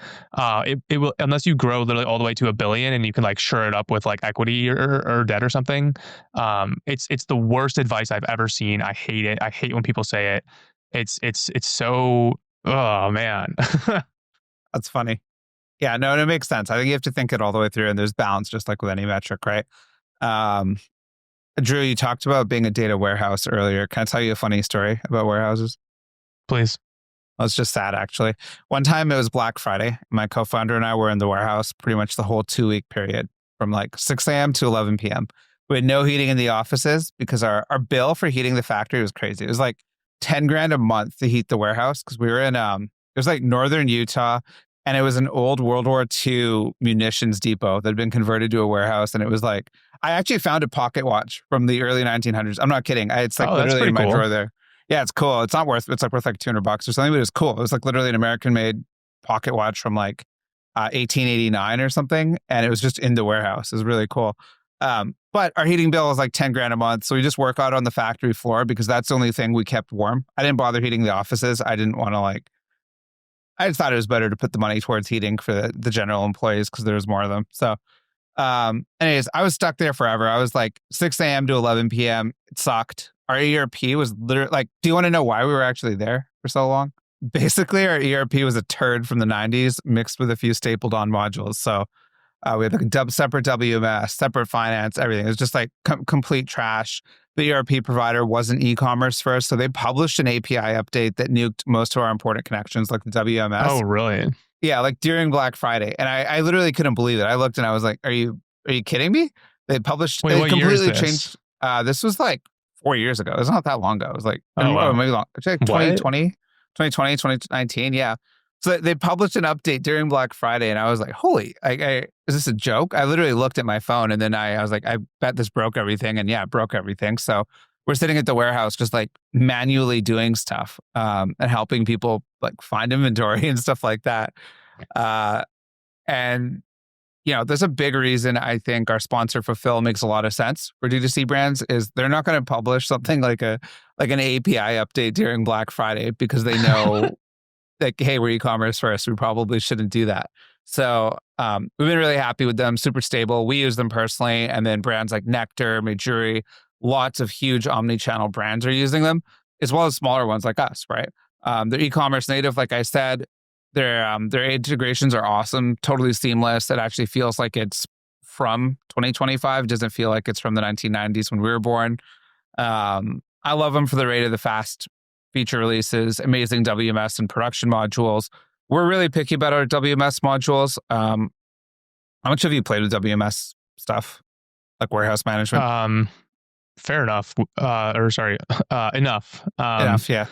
It will, unless you grow literally all the way to $1 billion and you can like shore it up with like equity or debt or something. It's the worst advice I've ever seen. I hate it. I hate when people say it. It's so, oh man. That's funny. Yeah, no, it makes sense. I think you have to think it all the way through, and there's balance, just like with any metric, right? Um, Drew, you talked about being a data warehouse earlier. Can I tell you a funny story about warehouses? Please. Well, it's just sad, actually. One time it was Black Friday. My co-founder and I were in the warehouse pretty much the whole 2-week period from like 6 a.m. to 11 p.m. We had no heating in the offices because our bill for heating the factory was crazy. It was like 10 grand a month to heat the warehouse because we were in, it was like northern Utah, and it was an old World War II munitions depot that had been converted to a warehouse. And it was like, I actually found a pocket watch from the early 1900s. I'm not kidding. It's like literally in my drawer there. Yeah, it's cool. It's not worth, it's like worth like $200 or something, but it's cool. It was like literally an American made pocket watch from like 1889 or something. And it was just in the warehouse. It was really cool. But our heating bill was like 10 grand a month. So we just work out on the factory floor because that's the only thing we kept warm. I didn't bother heating the offices. I didn't want to like, I just thought it was better to put the money towards heating for the general employees because there was more of them. So anyways, I was stuck there forever. I was like 6 a.m. to 11 p.m. It sucked. Our ERP was literally like, do you want to know why we were actually there for so long? Basically, our ERP was a turd from the 90s mixed with a few stapled on modules. So we had like a separate WMS, separate finance, everything. It was just like complete trash. The ERP provider wasn't e-commerce first. So they published an API update that nuked most of our important connections, like the WMS. Oh, really? Yeah, like during Black Friday. And I literally couldn't believe it. I looked and I was like, are you kidding me? They published, Wait, they completely this? changed. This was like 4 years ago. It's not that long ago. It was like, wow. maybe long. It's like 2020, 2019. Yeah. So they published an update during Black Friday, and I was like, holy, is this a joke? I literally looked at my phone, and then I was like, I bet this broke everything. And yeah, it broke everything. So we're sitting at the warehouse just like manually doing stuff and helping people like find inventory and stuff like that. And you know, there's a big reason I think our sponsor Fulfill makes a lot of sense for D2C brands is they're not going to publish something like an API update during Black Friday because they know like, hey, we're e-commerce first. We probably shouldn't do that. So we've been really happy with them, super stable. We use them personally. And then brands like Nectar, Majuri, lots of huge omni-channel brands are using them, as well as smaller ones like us, right? They're e-commerce native, like I said. Their integrations are awesome, totally seamless. It actually feels like it's from 2025. It doesn't feel like it's from the 1990s when we were born. I love them for the rate of the fast feature releases, amazing WMS and production modules. We're really picky about our WMS modules. How much have you played with WMS stuff, like warehouse management? Fair enough. Enough. Enough, yeah.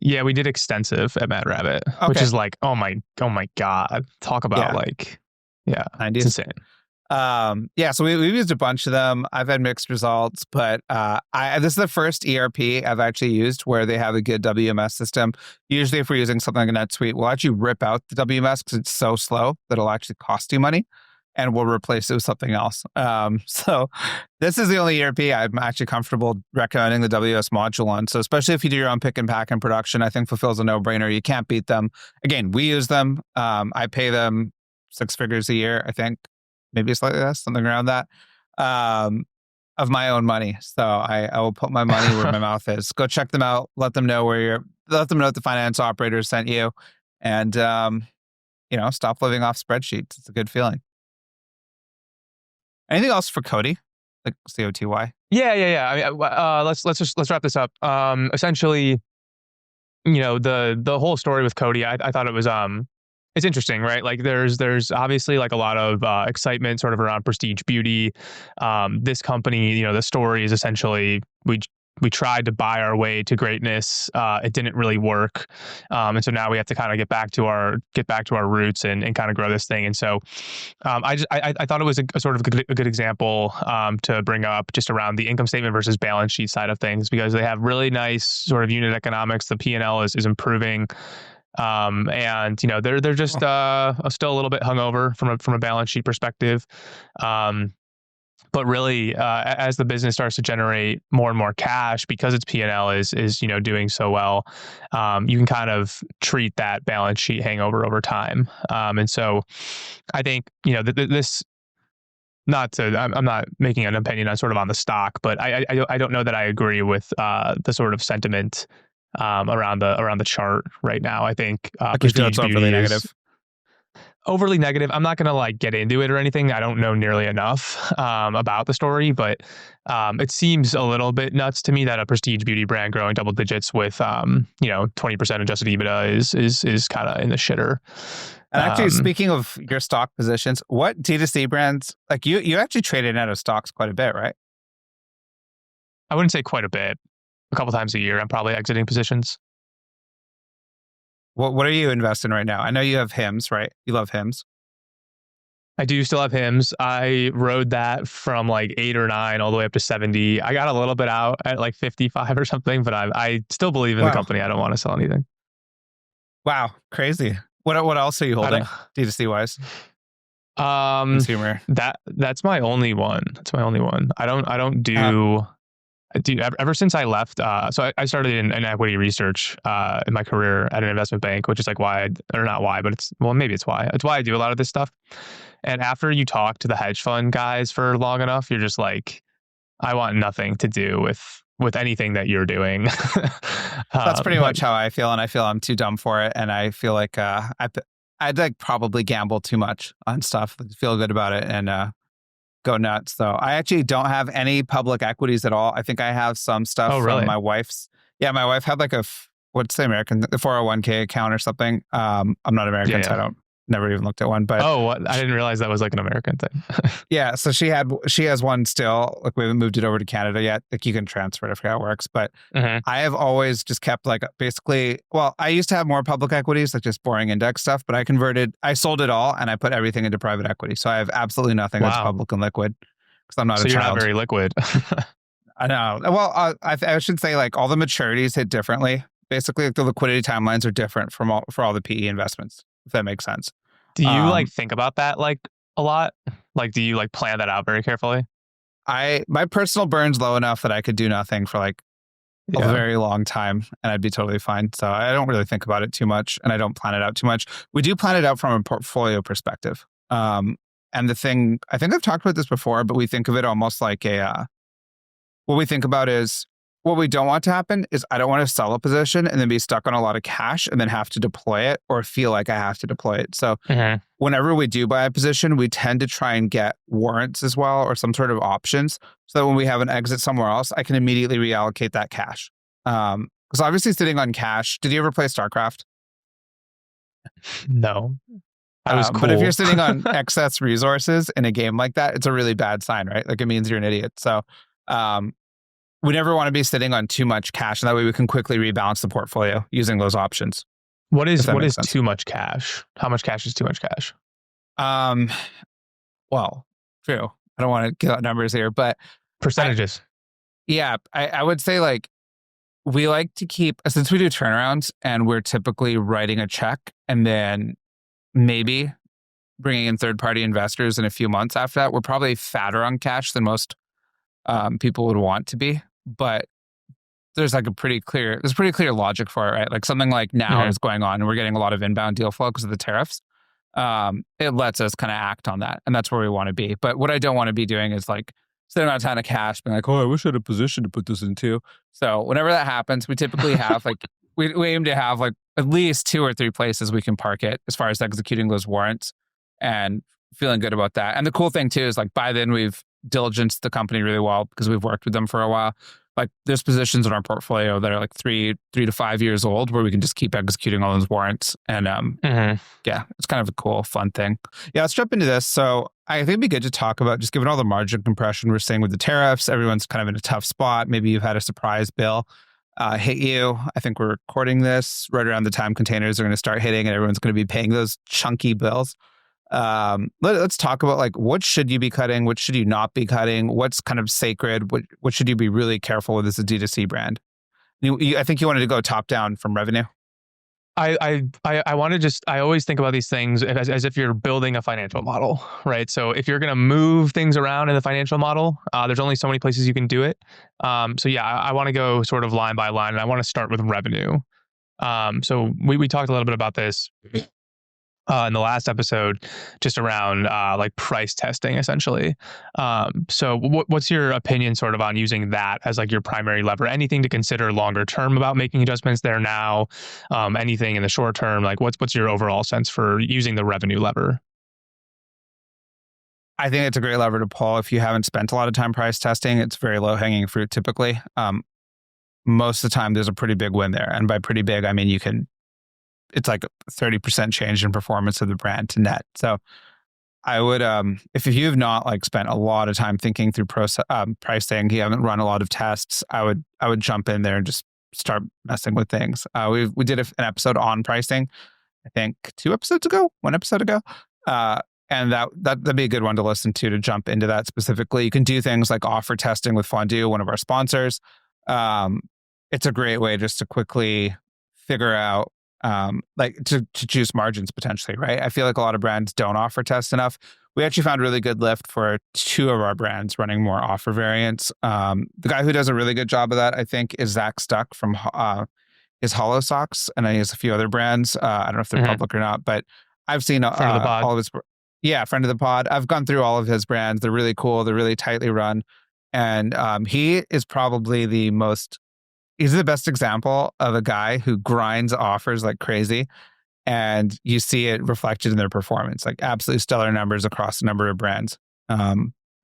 Yeah, we did extensive at Mad Rabbit, which is like, oh my God. Talk about like, yeah, 90s. It's insane. Yeah, so we've used a bunch of them. I've had mixed results, but this is the first ERP I've actually used where they have a good WMS system. Usually if we're using something like NetSuite, we'll actually rip out the WMS because it's so slow that it'll actually cost you money, and we'll replace it with something else. So this is the only ERP I'm actually comfortable recommending the WMS module on. So especially if you do your own pick and pack and production, I think Fulfill's a no-brainer. You can't beat them. Again, we use them. I pay them 6 figures a year, I think. Maybe slightly less, something around that, of my own money. So I will put my money where my mouth is. Go check them out. Let them know let them know that the finance operator sent you, and stop living off spreadsheets. It's a good feeling. Anything else for Cody, like COTY? Yeah. I mean, let's wrap this up. Essentially, the whole story with Cody, I thought it was it's interesting, right? Like there's obviously like a lot of excitement sort of around prestige beauty. This company, the story is essentially we we tried to buy our way to greatness. It didn't really work, and so now we have to kind of get back to our roots and kind of grow this thing. And so I thought it was a sort of a good example to bring up just around the income statement versus balance sheet side of things, because they have really nice sort of unit economics. The P&L is improving. And they're just still a little bit hungover from a balance sheet perspective. But really, as the business starts to generate more and more cash, because its P&L is doing so well, you can kind of treat that balance sheet hangover over time. And so, I think this. I'm not making an opinion on sort of on the stock, but I don't know that I agree with the sort of sentiment around the chart right now. I think Like you feel prestige it's overly beauty negative. is overly negative. I'm not going to like get into it or anything. I don't know nearly enough about the story, but it seems a little bit nuts to me that a prestige beauty brand growing double digits with 20% adjusted EBITDA is kind of in the shitter. And actually, speaking of your stock positions, what D2C brands, like you actually traded out of stocks quite a bit, right? I wouldn't say quite a bit. A couple times a year, I'm probably exiting positions. What are you investing right now? I know you have Hims, right? You love Hims. I do still have Hims. I rode that from like 8 or 9 all the way up to 70. I got a little bit out at like 55 or something, but I still believe in the company. I don't want to sell anything. Wow, crazy. What else are you holding D2C wise? Consumer. That's my only one. That's my only one. I don't do. Ever since I left, so I started in equity research in my career at an investment bank, which is like why, or not why, but maybe it's why. It's why I do a lot of this stuff. And after you talk to the hedge fund guys for long enough, you're just like, I want nothing to do with anything that you're doing. That's pretty much how I feel, and I feel I'm too dumb for it, and I feel like I'd like probably gamble too much on stuff, feel good about it, and go nuts. So I actually don't have any public equities at all. I think I have some stuff from my wife's. Yeah, my wife had like what's the American, the 401k account or something. I'm not American, so I never even looked at one. But I didn't realize that was like an American thing. Yeah, so she has one still. Like we haven't moved it over to Canada yet. Like you can transfer it. I forget how it works, but I have always just kept like basically. Well, I used to have more public equities, like just boring index stuff, but I sold it all and I put everything into private equity. So I have absolutely nothing that's public and liquid because I'm not a child. So you're not very liquid. I know. Well, I should say like all the maturities hit differently. Basically, like the liquidity timelines are different for all the PE investments, if that makes sense. Do you like think about that like a lot? Like, do you like plan that out very carefully? My personal burn's low enough that I could do nothing for like a very long time and I'd be totally fine. So I don't really think about it too much and I don't plan it out too much. We do plan it out from a portfolio perspective. And the thing, I think I've talked about this before, but we think of it almost like what we think about is what we don't want to happen is I don't want to sell a position and then be stuck on a lot of cash and then have to deploy it or feel like I have to deploy it. So whenever we do buy a position, we tend to try and get warrants as well or some sort of options so that when we have an exit somewhere else, I can immediately reallocate that cash. Because obviously sitting on cash, did you ever play StarCraft? No. I was cool. But if you're sitting on excess resources in a game like that, it's a really bad sign, right? Like it means you're an idiot. So we never want to be sitting on too much cash, and that way we can quickly rebalance the portfolio using those options. What is too much cash? How much cash is too much cash? Well, true. I don't want to give out numbers here, but percentages. I would say like we like to keep, since we do turnarounds and we're typically writing a check and then maybe bringing in third-party investors in a few months after that, we're probably fatter on cash than most people would want to be, but there's like pretty clear logic for it, right? Like something like now is going on and we're getting a lot of inbound deal flow because of the tariffs. It lets us kind of act on that. And that's where we want to be. But what I don't want to be doing is like sitting on a ton of cash being like, oh, I wish I had a position to put this into. So whenever that happens, we typically have like, we aim to have like at least 2 or 3 places we can park it as far as executing those warrants and feeling good about that. And the cool thing too is like by then we've diligenced the company really well because we've worked with them for a while. like there's positions in our portfolio that are like 3 to 5 years old where we can just keep executing all those warrants. And Mhm. yeah, it's kind of a cool, fun thing. Yeah, let's jump into this. So I think it'd be good to talk about, just given all the margin compression we're seeing with the tariffs, everyone's kind of in a tough spot. Maybe you've had a surprise bill hit you. I think we're recording this right around the time containers are going to start hitting and everyone's going to be paying those chunky bills. Let's talk about like, what should you be cutting? What should you not be cutting? What's kind of sacred? What should you be really careful with as a D2C brand? I think you wanted to go top down from revenue. I want to just, I always think about these things as if you're building a financial model, right? So if you're going to move things around in the financial model, there's only so many places you can do it. So yeah, I want to go sort of line by line, and I want to start with revenue. So we talked a little bit about this in the last episode, just around like price testing, essentially. So what's your opinion sort of on using that as like your primary lever? Anything to consider longer term about making adjustments there now? Anything in the short term? Like what's your overall sense for using the revenue lever? I think it's a great lever to pull. If you haven't spent a lot of time price testing, it's very low hanging fruit typically. Most of the time, there's a pretty big win there. And by pretty big, I mean, it's like 30% change in performance of the brand to net. So I would, if you have not like spent a lot of time thinking through pricing, you haven't run a lot of tests, I would jump in there and just start messing with things. We did an episode on pricing, I think 1 episode ago. And that'd be a good one to listen to jump into that specifically. You can do things like offer testing with Fondue, one of our sponsors. It's a great way just to quickly figure out like to choose margins potentially, right? I feel like a lot of brands don't offer test enough. We actually found really good lift for 2 of our brands running more offer variants. The guy who does a really good job of that, I think, is Zach Stuck from his Hollow Socks, and he has a few other brands. I don't know if they're public or not, but I've seen Friend of the pod. all of his. Yeah, friend of the pod. I've gone through all of his brands. They're really cool. They're really tightly run, and he is probably he's the best example of a guy who grinds offers like crazy, and you see it reflected in their performance, like absolutely stellar numbers across a number of brands.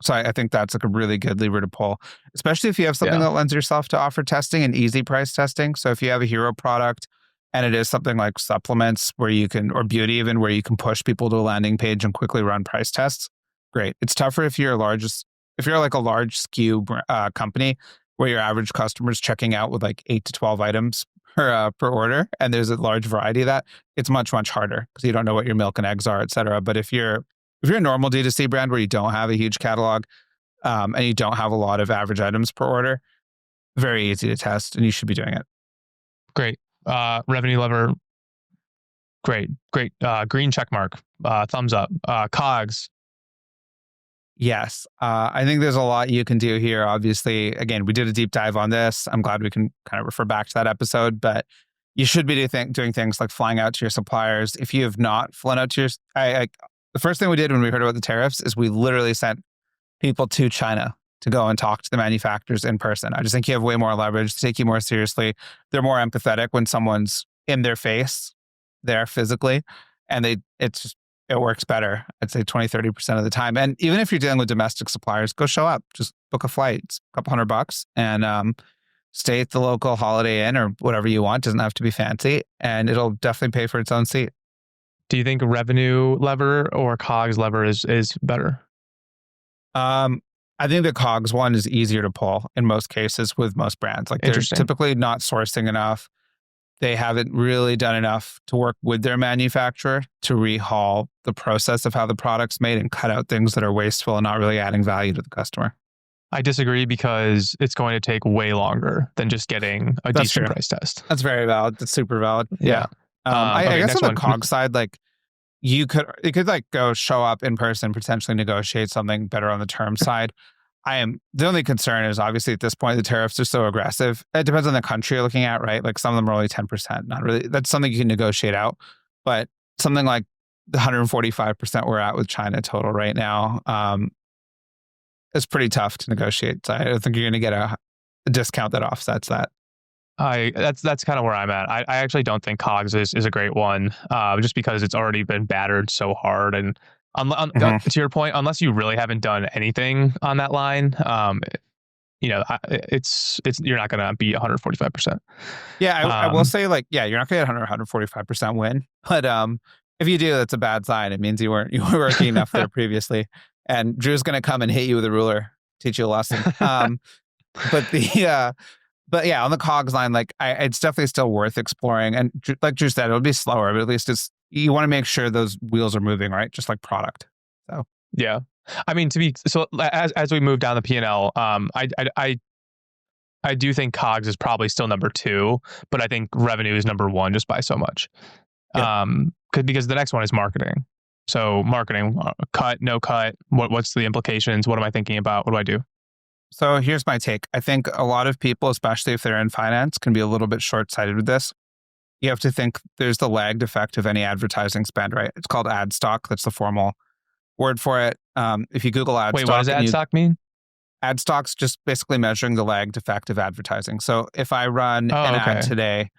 So I think that's like a really good lever to pull, especially if you have something that lends yourself to offer testing and easy price testing. So if you have a hero product and it is something like supplements where you can, or beauty even, where you can push people to a landing page and quickly run price tests, great. It's tougher if you're like a large SKU company where your average customer's checking out with like 8 to 12 items per order, and there's a large variety of that. It's much harder because you don't know what your milk and eggs are, et cetera. But if you're a normal D2C brand where you don't have a huge catalog and you don't have a lot of average items per order, very easy to test, and you should be doing it. Great. Revenue lever. Great. Green check mark. Thumbs up. COGS. Yes. I think there's a lot you can do here. Obviously, again, we did a deep dive on this. I'm glad we can kind of refer back to that episode, but you should be doing things like flying out to your suppliers. If you have not flown out to the first thing we did when we heard about the tariffs is we literally sent people to China to go and talk to the manufacturers in person. I just think you have way more leverage to take you more seriously. They're more empathetic when someone's in their face there physically, and it works better. I'd say 20-30% of the time. And even if you're dealing with domestic suppliers, go show up, just book a flight. It's a couple $100 and stay at the local Holiday Inn or whatever you want. Doesn't have to be fancy, and it'll definitely pay for its own seat. Do you think revenue lever or COGS lever is better? I think the COGS one is easier to pull in most cases with most brands. Like they're typically not sourcing enough. They haven't really done enough to work with their manufacturer to rehaul the process of how the product's made and cut out things that are wasteful and not really adding value to the customer. I disagree because it's going to take way longer than just getting a decent price test. That's very valid. That's super valid. Yeah. I guess on the COGS side, like it could like go show up in person, potentially negotiate something better on the term side. The only concern is obviously at this point, the tariffs are so aggressive. It depends on the country you're looking at, right? Like some of them are only 10%, not really. That's something you can negotiate out. But something like the 145% we're at with China total right now, it's pretty tough to negotiate. So I don't think you're going to get a discount that offsets that. That's kind of where I'm at. I actually don't think COGS is a great one, just because it's already been battered so hard. And to your point, unless you really haven't done anything on that line, it's you're not going to be 145%. Yeah, I will Um, say like, yeah, you're not gonna get 145% win, but if you do, that's a bad sign. It means you weren't working enough there previously, and Drew's gonna come and hit you with a ruler, teach you a lesson. But the but yeah, on the COGS line, like it's definitely still worth exploring. And like Drew said, it'll be slower, but at least you want to make sure those wheels are moving, right? Just like product. So yeah. I mean, as we move down the P&L, I do think COGS is probably still number two, but I think revenue is number one just by so much. yeah. Because the next one is marketing. So marketing, cut, no cut. What's the implications? What am I thinking about? What do I do? So here's my take. I think a lot of people, especially if they're in finance, can be a little bit short-sighted with this. You have to think there's the lagged effect of any advertising spend, right? It's called ad stock. That's the formal word for it. If you Google ad Wait, stock, what does ad stock mean? ad stock's just basically measuring the lagged effect of advertising. So if I run an Okay. ad today,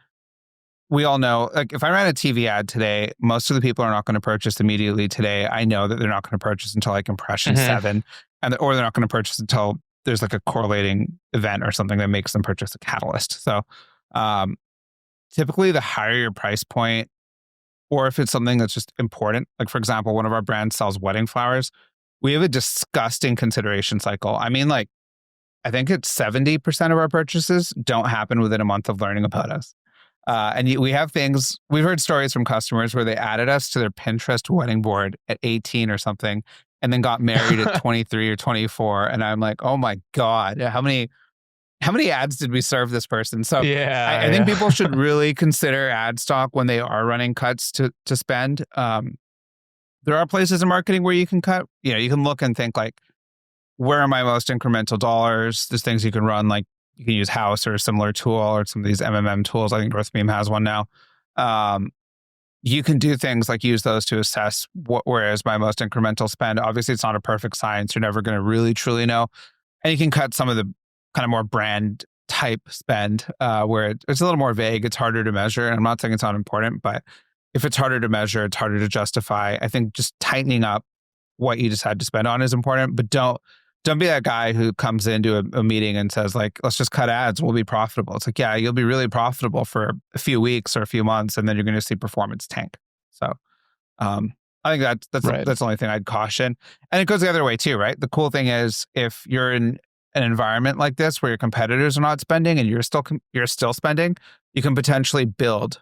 we all know, like if I ran a TV ad today, most of the people are not going to purchase immediately today. I know that they're not going to purchase until like impression Mm-hmm. 7, or they're not going to purchase until there's like a correlating event or something that makes them purchase a catalyst. So um, typically the higher your price point, or if it's something that's just important, like for example, one of our brands sells wedding flowers, we have a disgusting consideration cycle. I mean, like, I think it's 70% of our purchases don't happen within a month of learning about us. We have things, we've heard stories from customers where they added us to their Pinterest wedding board at 18 or something, and then got married at 23 or 24. And I'm like, oh my God, how many ads did we serve this person? So I think Yeah. people should really consider ad stock when they are running cuts to spend. There are places in marketing where you can cut. You can look and think like, where are my most incremental dollars? There's things you can run, like you can use House or a similar tool or some of these MMM tools. I think Northbeam has one now. You can do things like use those to assess where is my most incremental spend. Obviously, it's not a perfect science. You're never going to really, truly know. And you can cut some of the kind of more brand type spend where it's a little more vague. It's harder to measure. And I'm not saying it's not important, but if it's harder to measure, it's harder to justify. I think just tightening up what you decide to spend on is important, but don't be that guy who comes into a meeting and says like, let's just cut ads, we'll be profitable. It's like, yeah, you'll be really profitable for a few weeks or a few months, and then you're going to see performance tank. So I think that's Right. the only thing I'd caution. And it goes the other way too, right? The cool thing is if you're in an environment like this where your competitors are not spending and you're still spending, you can potentially build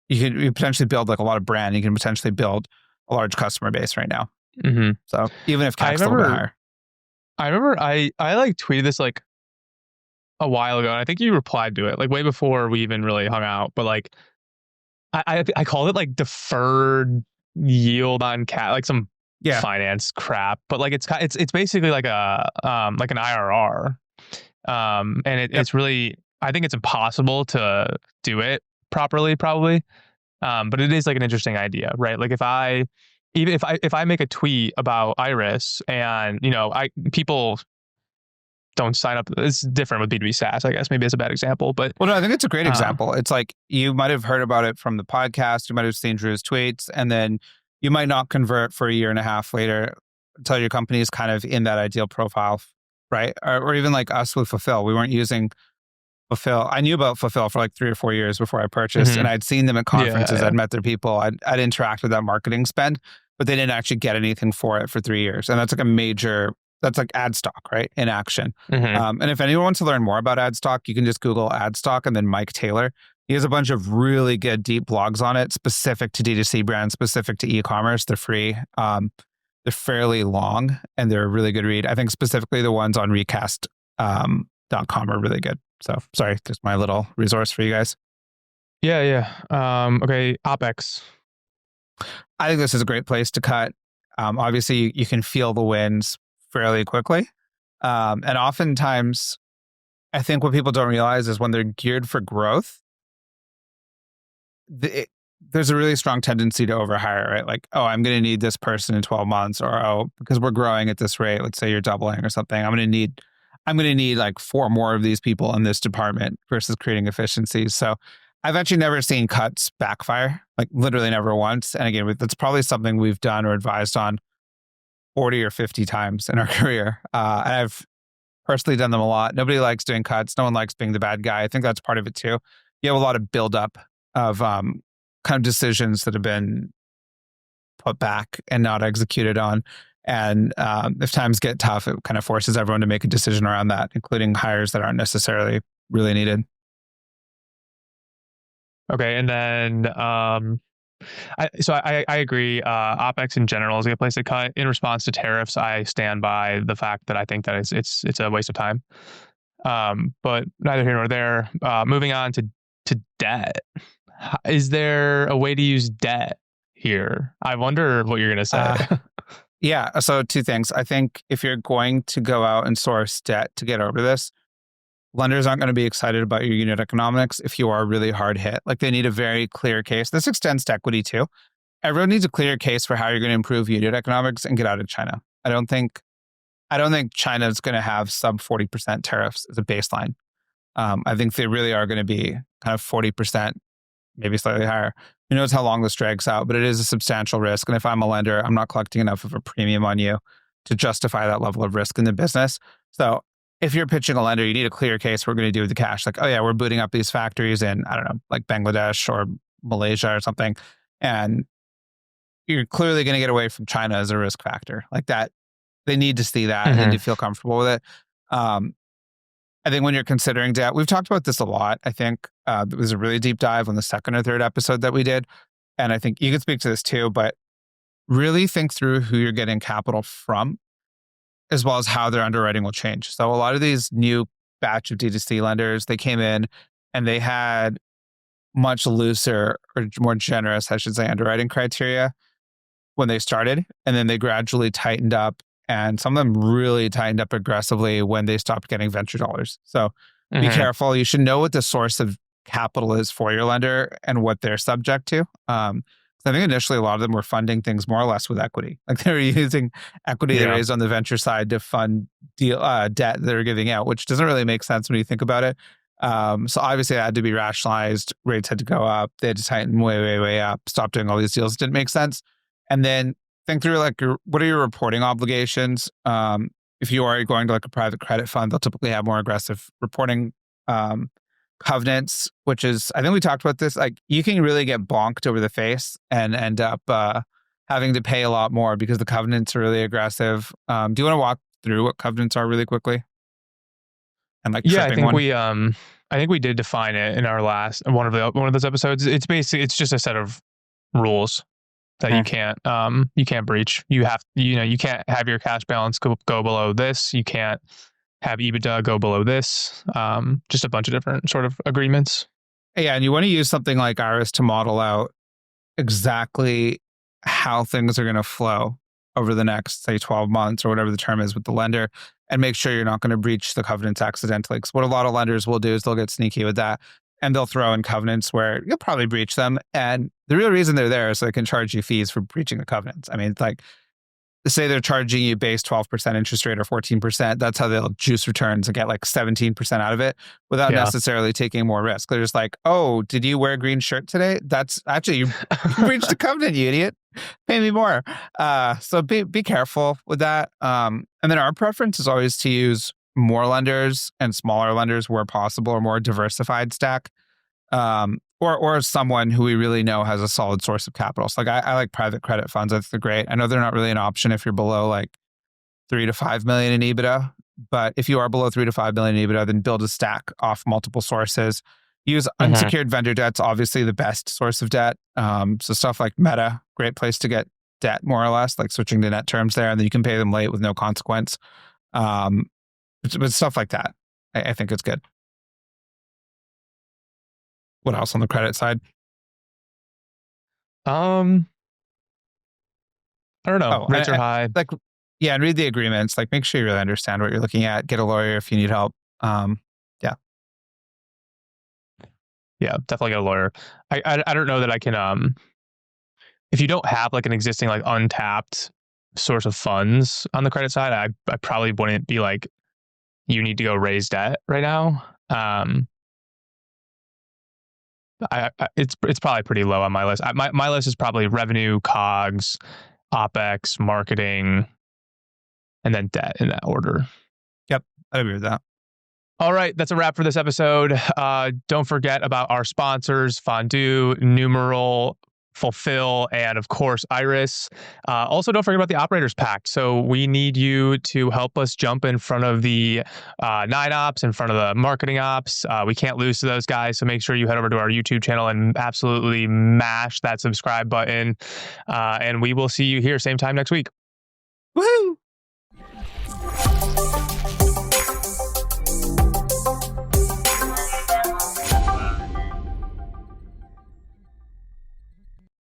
you potentially build like a lot of brand. You can potentially build a large customer base right now. Mm-hmm. So even if CAC's a little bit higher. I remember I like tweeted this like a while ago, and I think you replied to it like way before we even really hung out. But like I called it like deferred yield on cat, like some finance crap. But like it's basically like like an IRR. And it's really, I think it's impossible to do it properly, probably. But it is like an interesting idea, right? Like if I make a tweet about Iris and people don't sign up, it's different with B2B SaaS, I guess. Maybe it's a bad example, but well, no, I think it's a great example. It's like you might have heard about it from the podcast, you might have seen Drew's tweets, and then you might not convert for a year and a half later until your company is kind of in that ideal profile, right? Or even like us with Fulfill, we weren't using Fulfill. I knew about Fulfill for like 3 or 4 years before I purchased, and I'd seen them at conferences. I'd met their people. I'd interact with that marketing spend, but they didn't actually get anything for it for 3 years. And that's like that's like ad stock, right? In action. And if anyone wants to learn more about ad stock, you can just Google ad stock and then Mike Taylor. He has a bunch of really good deep blogs on it, specific to D2C brands, specific to e-commerce. They're free. They're fairly long and they're a really good read. I think specifically the ones on recast.com are really good. So sorry, just my little resource for you guys. Yeah. Okay, OpEx. I think this is a great place to cut. Obviously, you can feel the wins fairly quickly. And oftentimes, I think what people don't realize is when they're geared for growth, there's a really strong tendency to overhire, right? Like, oh, I'm going to need this person in 12 months, or oh, because we're growing at this rate, let's say you're doubling or something, I'm going to need like 4 more of these people in this department versus creating efficiencies. So I've actually never seen cuts backfire, like literally never once. And again, that's probably something we've done or advised on 40 or 50 times in our career. And I've personally done them a lot. Nobody likes doing cuts. No one likes being the bad guy. I think that's part of it too. You have a lot of buildup of kind of decisions that have been put back and not executed on. And if times get tough, it kind of forces everyone to make a decision around that, including hires that aren't necessarily really needed. Okay, and then I agree. OpEx in general is a good place to cut. In response to tariffs, I stand by the fact that I think that it's a waste of time. But neither here nor there. Moving on to debt. Is there a way to use debt here? I wonder what you're going to say. Yeah. So two things. I think if you're going to go out and source debt to get over this, lenders aren't going to be excited about your unit economics if you are really hard hit. Like they need a very clear case. This extends to equity too. Everyone needs a clear case for how you're going to improve unit economics and get out of China. I don't think China is going to have sub 40% tariffs as a baseline. I think they really are going to be kind of 40%, maybe slightly higher. Who knows how long this drags out, but it is a substantial risk. And if I'm a lender, I'm not collecting enough of a premium on you to justify that level of risk in the business. So if you're pitching a lender, you need a clear case we're going to do with the cash. Like, oh yeah, we're booting up these factories in, I don't know, like Bangladesh or Malaysia or something. And you're clearly going to get away from China as a risk factor. Like that, they need to see that and to feel comfortable with it. I think when you're considering debt, we've talked about this a lot. I think it was a really deep dive on the second or third episode that we did. And I think you can speak to this too, but really think through who you're getting capital from, as well as how their underwriting will change. So a lot of these new batch of D2C lenders, they came in and they had much looser or more generous, I should say, underwriting criteria when they started. And then they gradually tightened up. And some of them really tightened up aggressively when they stopped getting venture dollars. So be careful. You should know what the source of capital is for your lender and what they're subject to. I think initially a lot of them were funding things more or less with equity. Like they were using equity they raised on the venture side to fund debt they're giving out, which doesn't really make sense when you think about it. So obviously it had to be rationalized. Rates had to go up. They had to tighten way up. Stop doing all these deals. It didn't make sense. And then think through like what are your reporting obligations? If you are going to like a private credit fund, they'll typically have more aggressive reporting covenants, which is, I think we talked about this, like you can really get bonked over the face and end up having to pay a lot more because the covenants are really aggressive. Do you want to walk through what covenants are really quickly? And like Yeah, tripping one? I think we did define it in our last one of those episodes. It's basically it's just a set of rules that you can't breach. You can't have your cash balance go below this. You can't have EBITDA go below this. Just a bunch of different sort of agreements. Yeah, and you want to use something like Iris to model out exactly how things are going to flow over the next, say, 12 months or whatever the term is with the lender, and make sure you're not going to breach the covenants accidentally. Because what a lot of lenders will do is they'll get sneaky with that. And they'll throw in covenants where you'll probably breach them. And the real reason they're there is so they can charge you fees for breaching the covenants. I mean, it's like, say they're charging you base 12% interest rate or 14%. That's how they'll juice returns and get like 17% out of it without necessarily taking more risk. They're just like, oh, did you wear a green shirt today? That's actually, you breached a covenant, you idiot. Pay me more. So be careful with that. And then our preference is always to use more lenders and smaller lenders where possible, or more diversified stack, or someone who we really know has a solid source of capital. So like I like private credit funds. I think they're great. I know they're not really an option if you're below like 3 to 5 million in EBITDA, but if you are below 3 to 5 million in EBITDA, then build a stack off multiple sources. Use unsecured vendor debt's obviously the best source of debt. So stuff like Meta, great place to get debt more or less, like switching to net terms there, and then you can pay them late with no consequence. But stuff like that, I think it's good. What else on the credit side? I don't know. Rates are high. Like, yeah, and read the agreements. Like, make sure you really understand what you're looking at. Get a lawyer if you need help. Yeah, definitely get a lawyer. I don't know that I can. If you don't have like an existing like untapped source of funds on the credit side, I probably wouldn't be like, you need to go raise debt right now. It's probably pretty low on my list. My list is probably revenue, COGS, OpEx, marketing, and then debt in that order. Yep, I agree with that. All right, that's a wrap for this episode. Don't forget about our sponsors, Fondue, Numeral, Fulfill, and of course, Iris. Also, don't forget about the Operators Pact. So we need you to help us jump in front of the 9ops, in front of the marketing ops. We can't lose to those guys. So make sure you head over to our YouTube channel and absolutely mash that subscribe button. And we will see you here same time next week. Woohoo!